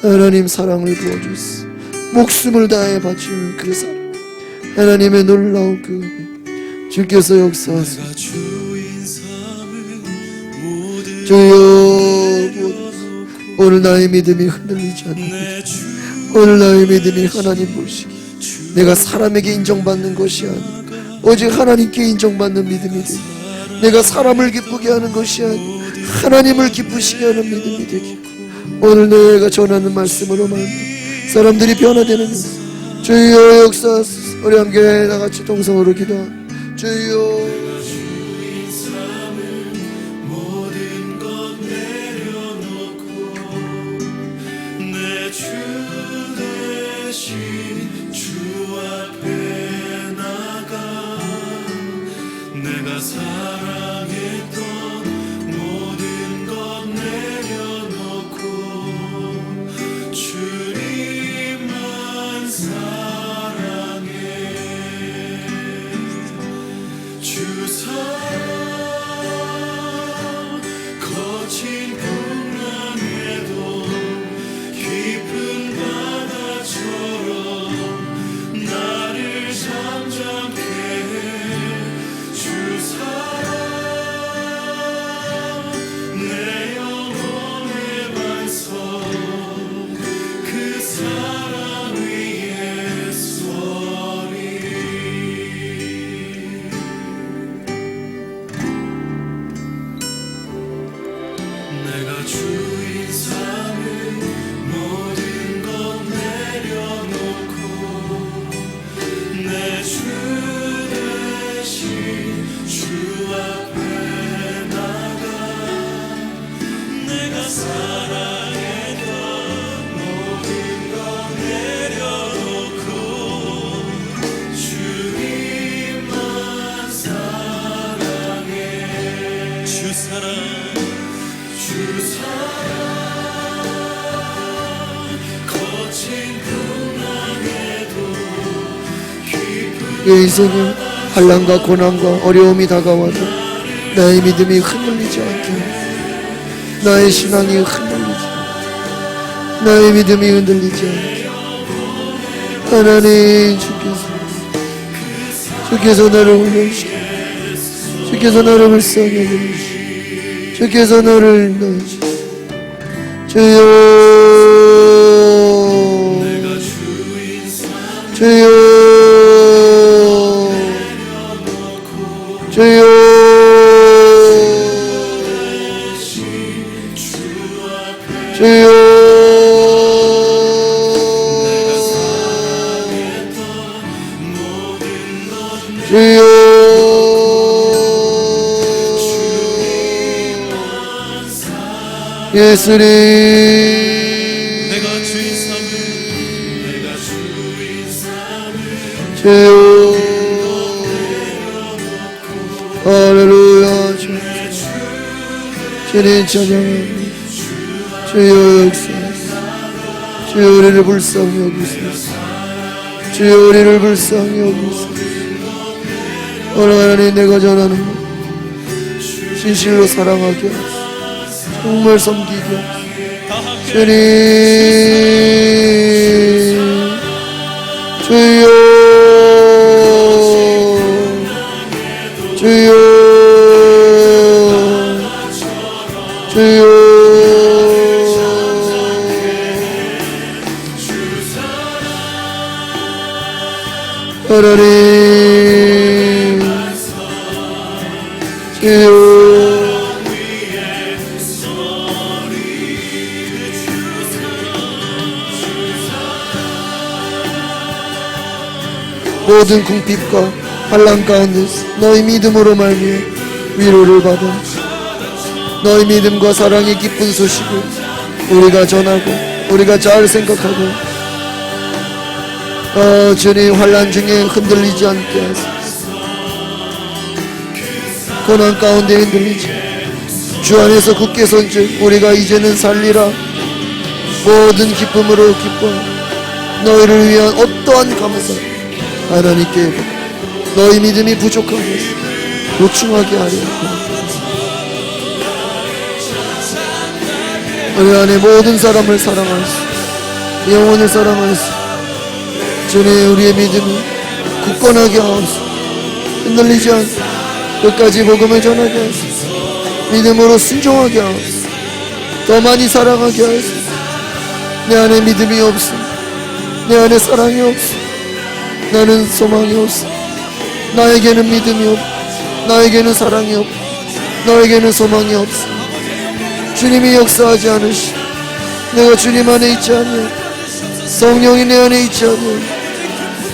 하나님 사랑을 부어주소서. 목숨을 다해 바친 그 사랑 하나님의 놀라운 그 은혜 주께서 역사하소서. 주여 오늘 나의 믿음이 흔들리지 않는 오늘 나의 믿음이 하나님 보시기 내가 사람에게 인정받는 것이 아니라 오직 하나님께 인정받는 믿음이 되기 내가 사람을 기쁘게 하는 것이 아니라 하나님을 기쁘시게 하는 믿음이 되기 오늘 내가 전하는 말씀으로 말미암아 사람들이 변화되는 것을 주여 역사하소서. 우리 함께 다같이 동성으로 기도합니다. 주여 내 인생에 환난과 고난과 어려움이 다가와도 나의 믿음이 흔들리지 않게 나의 신앙이 흔들리지 않게 나의 믿음이 흔들리지 않게 하나님 주께서 나를 올려주시고 주께서 나를 불쌍히 여겨주시고 주께서 나를 인도하시고 주여 주여 주여 주여 예수님 주여 할렐루야 주님 찬양합니다. 주여 역사하소서. 주여 우리를 불쌍히 여기소서. 주여 우리를 불쌍히 여기소서. 오늘 하나님 내가 전하는 것 진실로 사랑하게 하소서. 정말 섬기게 하소서. 주님 주여 주여 주여 하나님 주여 모든 궁핍과 환난 가운데서 너희 믿음으로 말미암아 위로를 받아 너희 믿음과 사랑의 기쁜 소식을 우리가 전하고 우리가 잘 생각하고 주님 환난 중에 흔들리지 않게 하소서. 고난 가운데 흔들리지 주 안에서 굳게 선즉 우리가 이제는 살리라. 모든 기쁨으로 기뻐 너희를 위한 어떠한 감사 하나님께 너희 믿음이 부족하게 보충하게 하려 우리 안에 모든 사람을 사랑하시고 영혼을 사랑하시고 주님 우리의 믿음이 굳건하게 하옵소서. 흔들리지 않고 끝까지 복음을 전하게 하소서. 믿음으로 순종하게 하옵소서. 더 많이 사랑하게 하소서. 내 안에 믿음이 없어. 내 안에 사랑이 없어. 나는 소망이 없어. 나에게는 믿음이 없어. 나에게는 사랑이 없어. 너에게는 소망이 없어. 주님이 역사하지 않으시. 내가 주님 안에 있지 않냐. 성령이 내 안에 있지 않냐.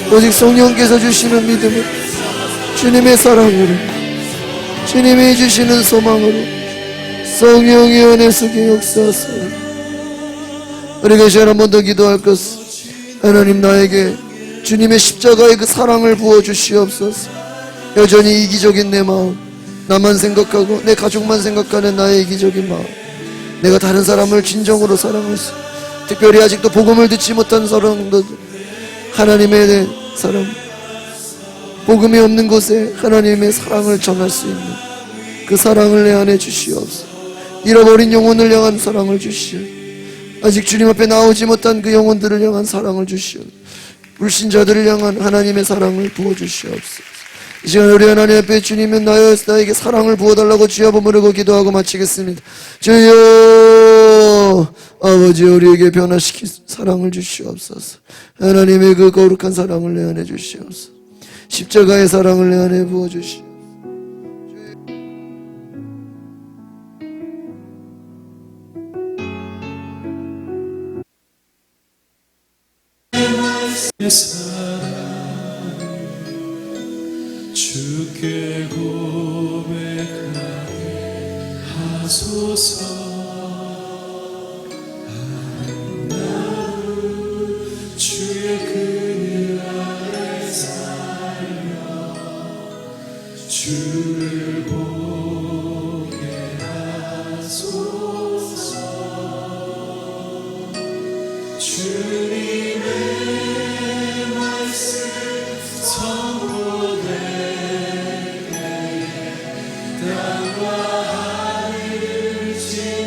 오직 성령께서 주시는 믿음을 주님의 사랑으로 주님이 주시는 소망으로 성령의 은혜 속에 역사하소서. 우리가 이제 한 번 더 기도할 것은 하나님 나에게 주님의 십자가의 그 사랑을 부어주시옵소서. 여전히 이기적인 내 마음, 나만 생각하고 내 가족만 생각하는 나의 이기적인 마음, 내가 다른 사람을 진정으로 사랑할 수, 특별히 아직도 복음을 듣지 못한 사람들, 하나님의 사랑, 복음이 없는 곳에 하나님의 사랑을 전할 수 있는 그 사랑을 내 안에 주시옵소서. 잃어버린 영혼을 향한 사랑을 주시오. 아직 주님 앞에 나오지 못한 그 영혼들을 향한 사랑을 주시오. 불신자들을 향한 하나님의 사랑을 부어주시옵소서. 이 시간 우리 하나님 앞에 주님은 나에게 사랑을 부어달라고 주여 부르고 기도하고 마치겠습니다. 주여 아버지 우리에게 변화시킨 사랑을 주시옵소서. 하나님의 그 거룩한 사랑을 내 안에 주시옵소서. 십자가의 사랑을 내 안에 부어주시옵소서. 주께 고백하게 하소서. 나는 주의 그늘 아래 살며 주를 보게 하소서. 주님의 말씀 선포되게 땅과 하늘 진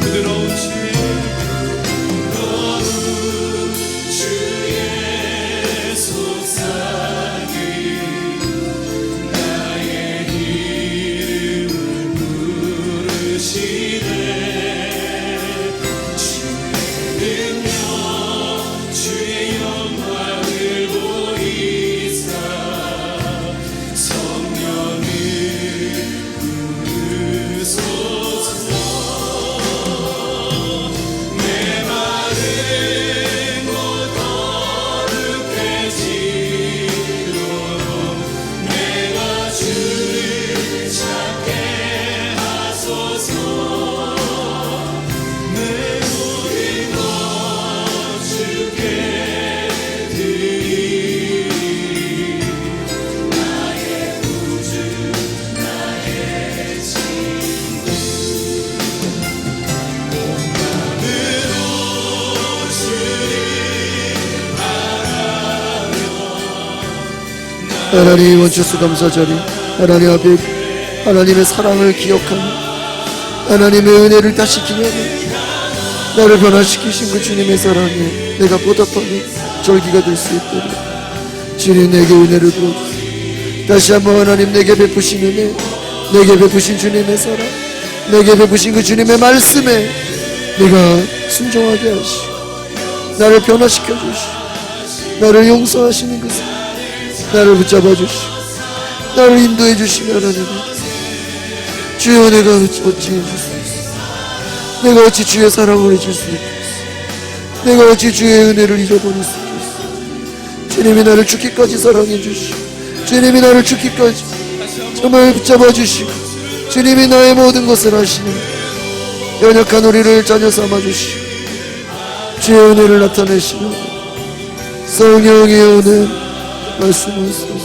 부드러운 주의 속삭이 나의 이름을 부르시네. 주의 능력 주의 영광을 보이사 성령을 부르소서. 내 마른 곳 거룩해지도록 내가 주를 찾게 하소서. 내 모든 것 주께 드리리. 나의 구주 나의 친구 온 마음으로 주를 하나님 원주수 감사절이 하나님 앞에 하나님의 사랑을 기억하며 하나님의 은혜를 다시 기념하며 나를 변화시키신 그 주님의 사랑에 내가 보답하는 절기가 될 수 있도록 주님 내게 은혜를 부어주세요. 다시 한번 하나님 내게 베푸신 은혜, 내게 베푸신 주님의 사랑, 내게 베푸신 그 주님의 말씀에 내가 순종하게 하시고 나를 변화시켜 주시고 나를 용서하시는 것을 나를 붙잡아 주시고 나를 인도해 주시며 하나님 주여 내가 어찌 해줄 수 있어. 내가 어찌 주의 사랑을 잊을 수 있겠어. 내가 어찌 주의 은혜를 잊어버릴 수 있겠어. 주님이 나를 죽기까지 사랑해 주시고 주님이 나를 죽기까지 정말 붙잡아 주시고 주님이 나의 모든 것을 하시는 연약한 우리를 자녀 삼아 주시고 주의 은혜를 나타내시며 성령의 은혜 말씀하소서.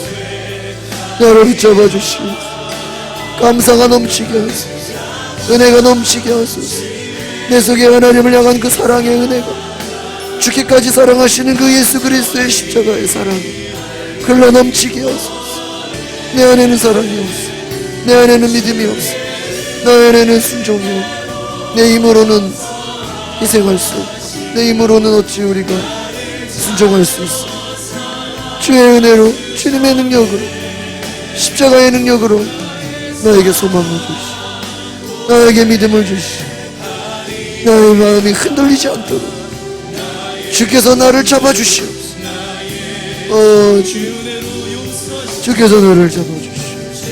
나를 붙잡아 주시고 감사가 넘치게 하소서. 은혜가 넘치게 하소서. 내 속에 하나님을 향한 그 사랑의 은혜가 죽기까지 사랑하시는 그 예수 그리스도의 십자가의 사랑이 흘러 넘치게 하소서. 내 안에는 사랑이 없어. 내 안에는 믿음이 없어. 내 안에는 순종이 없어. 내 힘으로는 희생할 수 없고 내 힘으로는 어찌 우리가 순종할 수 있어. 주의 은혜로 주님의 능력으로 십자가의 능력으로 나에게 소망을 주시고 나에게 믿음을 주시고 나의 마음이 흔들리지 않도록 주께서 나를 잡아주시옵소서. 주께서 나를 잡아주시옵소서.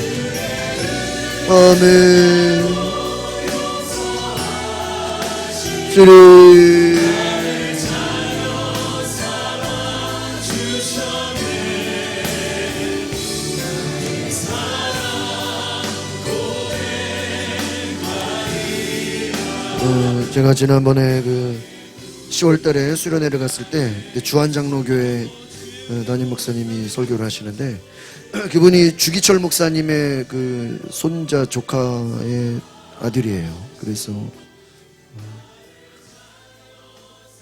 아멘. 주님 제가 지난번에 그 10월달에 수련회를 갔을 때 주한장로교회 담임 목사님이 설교를 하시는데 그분이 주기철 목사님의 그 손자 조카의 아들이에요. 그래서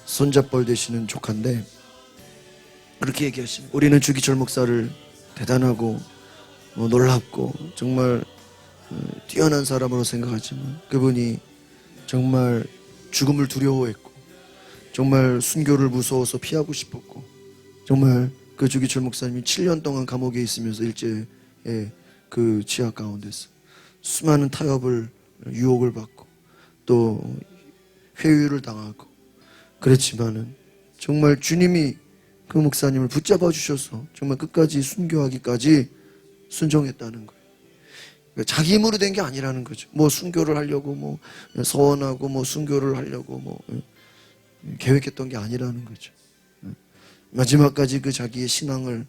손자뻘 되시는 조카인데 그렇게 얘기하시는 우리는 주기철 목사를 대단하고 놀랍고 정말 뛰어난 사람으로 생각하지만 그분이 정말 죽음을 두려워했고 정말 순교를 무서워서 피하고 싶었고 정말 그 주기철 목사님이 7년 동안 감옥에 있으면서 일제의 그 지하 가운데서 수많은 타협을 유혹을 받고 또 회유를 당하고 그랬지만은 정말 주님이 그 목사님을 붙잡아 주셔서 정말 끝까지 순교하기까지 순종했다는 거예요. 자기 힘으로 된 게 아니라는 거죠. 뭐 순교를 하려고 뭐 서원하고 뭐 순교를 하려고 뭐 계획했던 게 아니라는 거죠. 마지막까지 그 자기의 신앙을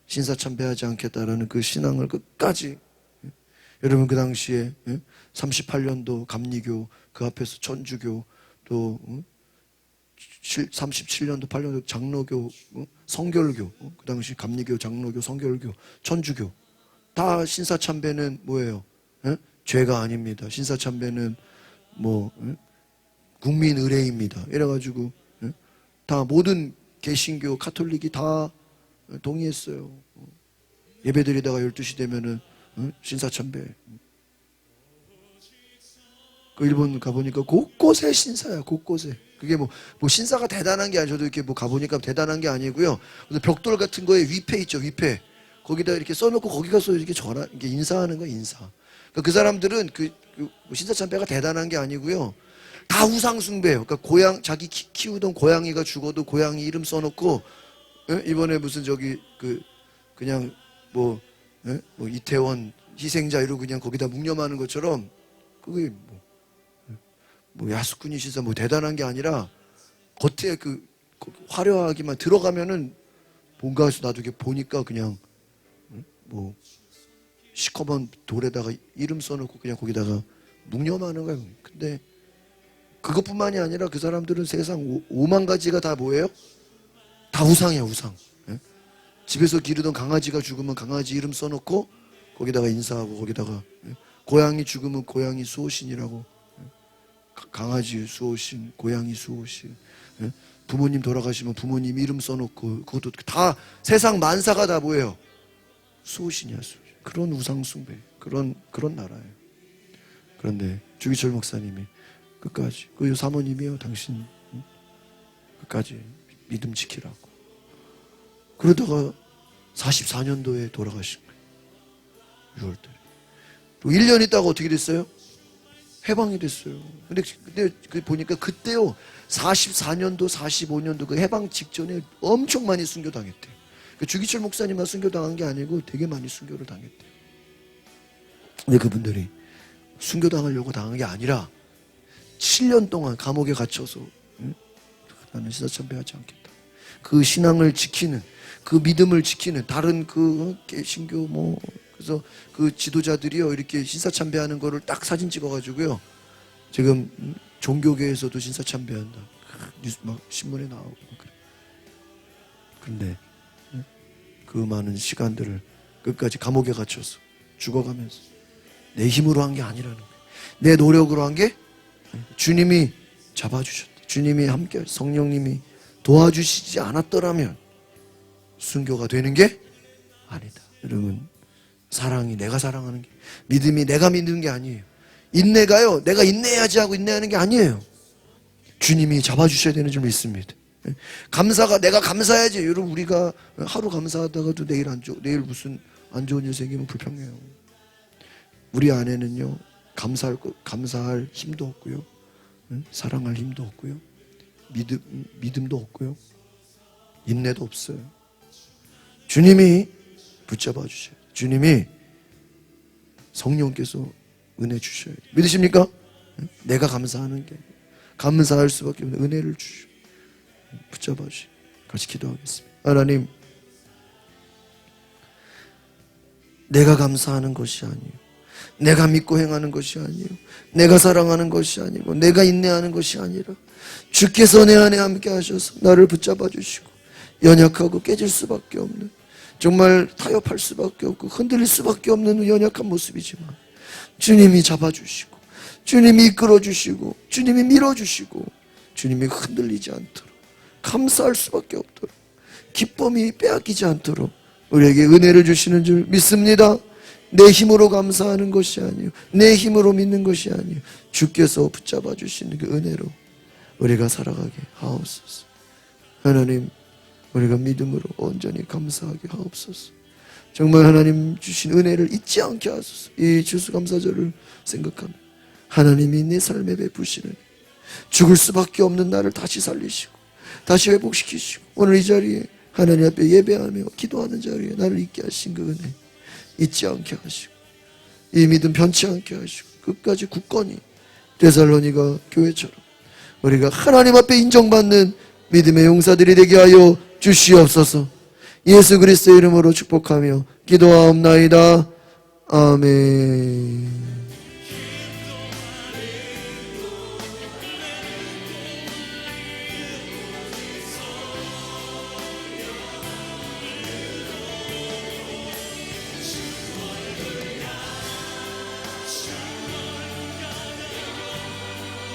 신사참배하지 않겠다라는 그 신앙을 끝까지 여러분 그 당시에 38년도 감리교 그 앞에서 천주교 또 37년도 8년도 장로교 성결교 그 당시 감리교 장로교 성결교 천주교 다 신사참배는 뭐예요? 죄가 아닙니다. 신사참배는 뭐 국민 의례입니다. 이래가지고 다 모든 개신교 카톨릭이 다 동의했어요. 예배드리다가 12시 되면은 신사참배. 그 일본 가보니까 곳곳에 신사야, 곳곳에. 그게 뭐 신사가 대단한 게 아니고, 저도 이렇게 뭐 가보니까 대단한 게 아니고요. 벽돌 같은 거에 위패 있죠, 위패. 거기다 이렇게 써놓고 거기 가서 이렇게 이렇게 인사하는 거야, 인사. 그러니까 그 사람들은 뭐 신사참배가 대단한 게 아니고요. 다 우상숭배예요. 그러니까 자기 키우던 고양이가 죽어도 고양이 이름 써놓고, 이번에 무슨 그냥 뭐 이태원 희생자 이러고 그냥 거기다 묵념하는 것처럼, 그게 뭐 야스쿠니 신사 뭐 대단한 게 아니라 겉에 화려하기만 들어가면은 뭔가 나도 이렇게 보니까 그냥 뭐 시커먼 돌에다가 이름 써놓고 그냥 거기다가 묵념하는 거예요. 근데 그것뿐만이 아니라 그 사람들은 세상 5만 가지가 다 뭐예요? 다 우상이야, 우상. 집에서 기르던 강아지가 죽으면 강아지 이름 써놓고 거기다가 인사하고, 거기다가 고양이 죽으면 고양이 수호신이라고, 강아지 수호신, 고양이 수호신, 부모님 돌아가시면 부모님 이름 써놓고, 그것도 다 세상 만사가 다 뭐예요? 수호신이야, 수호신. 그런 우상숭배, 그런 나라예요. 그런데 주기철 목사님이 끝까지, 그 사모님이요, 당신 끝까지 믿음 지키라고. 그러다가 44년도에 돌아가신 거예요. 6월달에. 또 1년 있다가 어떻게 됐어요? 해방이 됐어요. 근데 보니까 그때요, 44년도, 45년도 그 해방 직전에 엄청 많이 순교당했대요. 주기철 목사님만 순교당한 게 아니고 되게 많이 순교를 당했대요. 근데 그분들이 순교당하려고 당한 게 아니라 7년 동안 감옥에 갇혀서, 나는 신사참배하지 않겠다. 그 신앙을 지키는, 그 믿음을 지키는 다른 개신교 그래서 그 지도자들이요, 이렇게 신사참배하는 거를 딱 사진 찍어가지고요, 지금 종교계에서도 신사참배한다, 뉴스 막 신문에 나오고 그래. 근데 그 많은 시간들을 끝까지 감옥에 갇혀서 죽어가면서 내 힘으로 한 게 아니라는 거예요. 내 노력으로 한 게 주님이 잡아주셨다. 주님이 함께, 성령님이 도와주시지 않았더라면 순교가 되는 게 아니다. 여러분, 사랑이 내가 사랑하는 게, 믿음이 내가 믿는 게 아니에요. 인내가요, 내가 인내해야지 하고 인내하는 게 아니에요. 주님이 잡아주셔야 되는 줄 믿습니다. 감사가 내가 감사해야지. 여러분, 우리가 하루 감사하다가도 내일 무슨 안 좋은 일 생기면 불평해요. 우리 안에는요, 감사할 힘도 없고요, 사랑할 힘도 없고요, 믿음도 없고요, 인내도 없어요. 주님이 붙잡아 주셔요. 주님이 성령께서 은혜 주셔요. 믿으십니까? 내가 감사하는 게, 감사할 수밖에 없는 은혜를 주셔. 붙잡아 주셔. 같이 기도하겠습니다. 하나님, 내가 감사하는 것이 아니에요, 내가 믿고 행하는 것이 아니에요, 내가 사랑하는 것이 아니고, 내가 인내하는 것이 아니라 주께서 내 안에 함께 하셔서 나를 붙잡아 주시고, 연약하고 깨질 수밖에 없는, 정말 타협할 수밖에 없고 흔들릴 수밖에 없는 연약한 모습이지만 주님이 잡아주시고, 주님이 이끌어주시고, 주님이 밀어주시고, 주님이 흔들리지 않도록, 감사할 수밖에 없도록, 기쁨이 빼앗기지 않도록 우리에게 은혜를 주시는 줄 믿습니다. 내 힘으로 감사하는 것이 아니요, 내 힘으로 믿는 것이 아니요, 주께서 붙잡아 주시는 그 은혜로 우리가 살아가게 하옵소서. 하나님, 우리가 믿음으로 온전히 감사하게 하옵소서. 정말 하나님 주신 은혜를 잊지 않게 하소서. 이 추수감사절을 생각하며 하나님이 내 삶에 베푸시는, 죽을 수밖에 없는 나를 다시 살리시고 다시 회복시키시고, 오늘 이 자리에 하나님 앞에 예배하며 기도하는 자리에 나를 있게 하신 그 은혜 잊지 않게 하시고, 이 믿음 변치 않게 하시고, 끝까지 굳건히 데살로니가 교회처럼 우리가 하나님 앞에 인정받는 믿음의 용사들이 되게 하여 주시옵소서. 예수 그리스도의 이름으로 축복하며 기도하옵나이다. 아멘.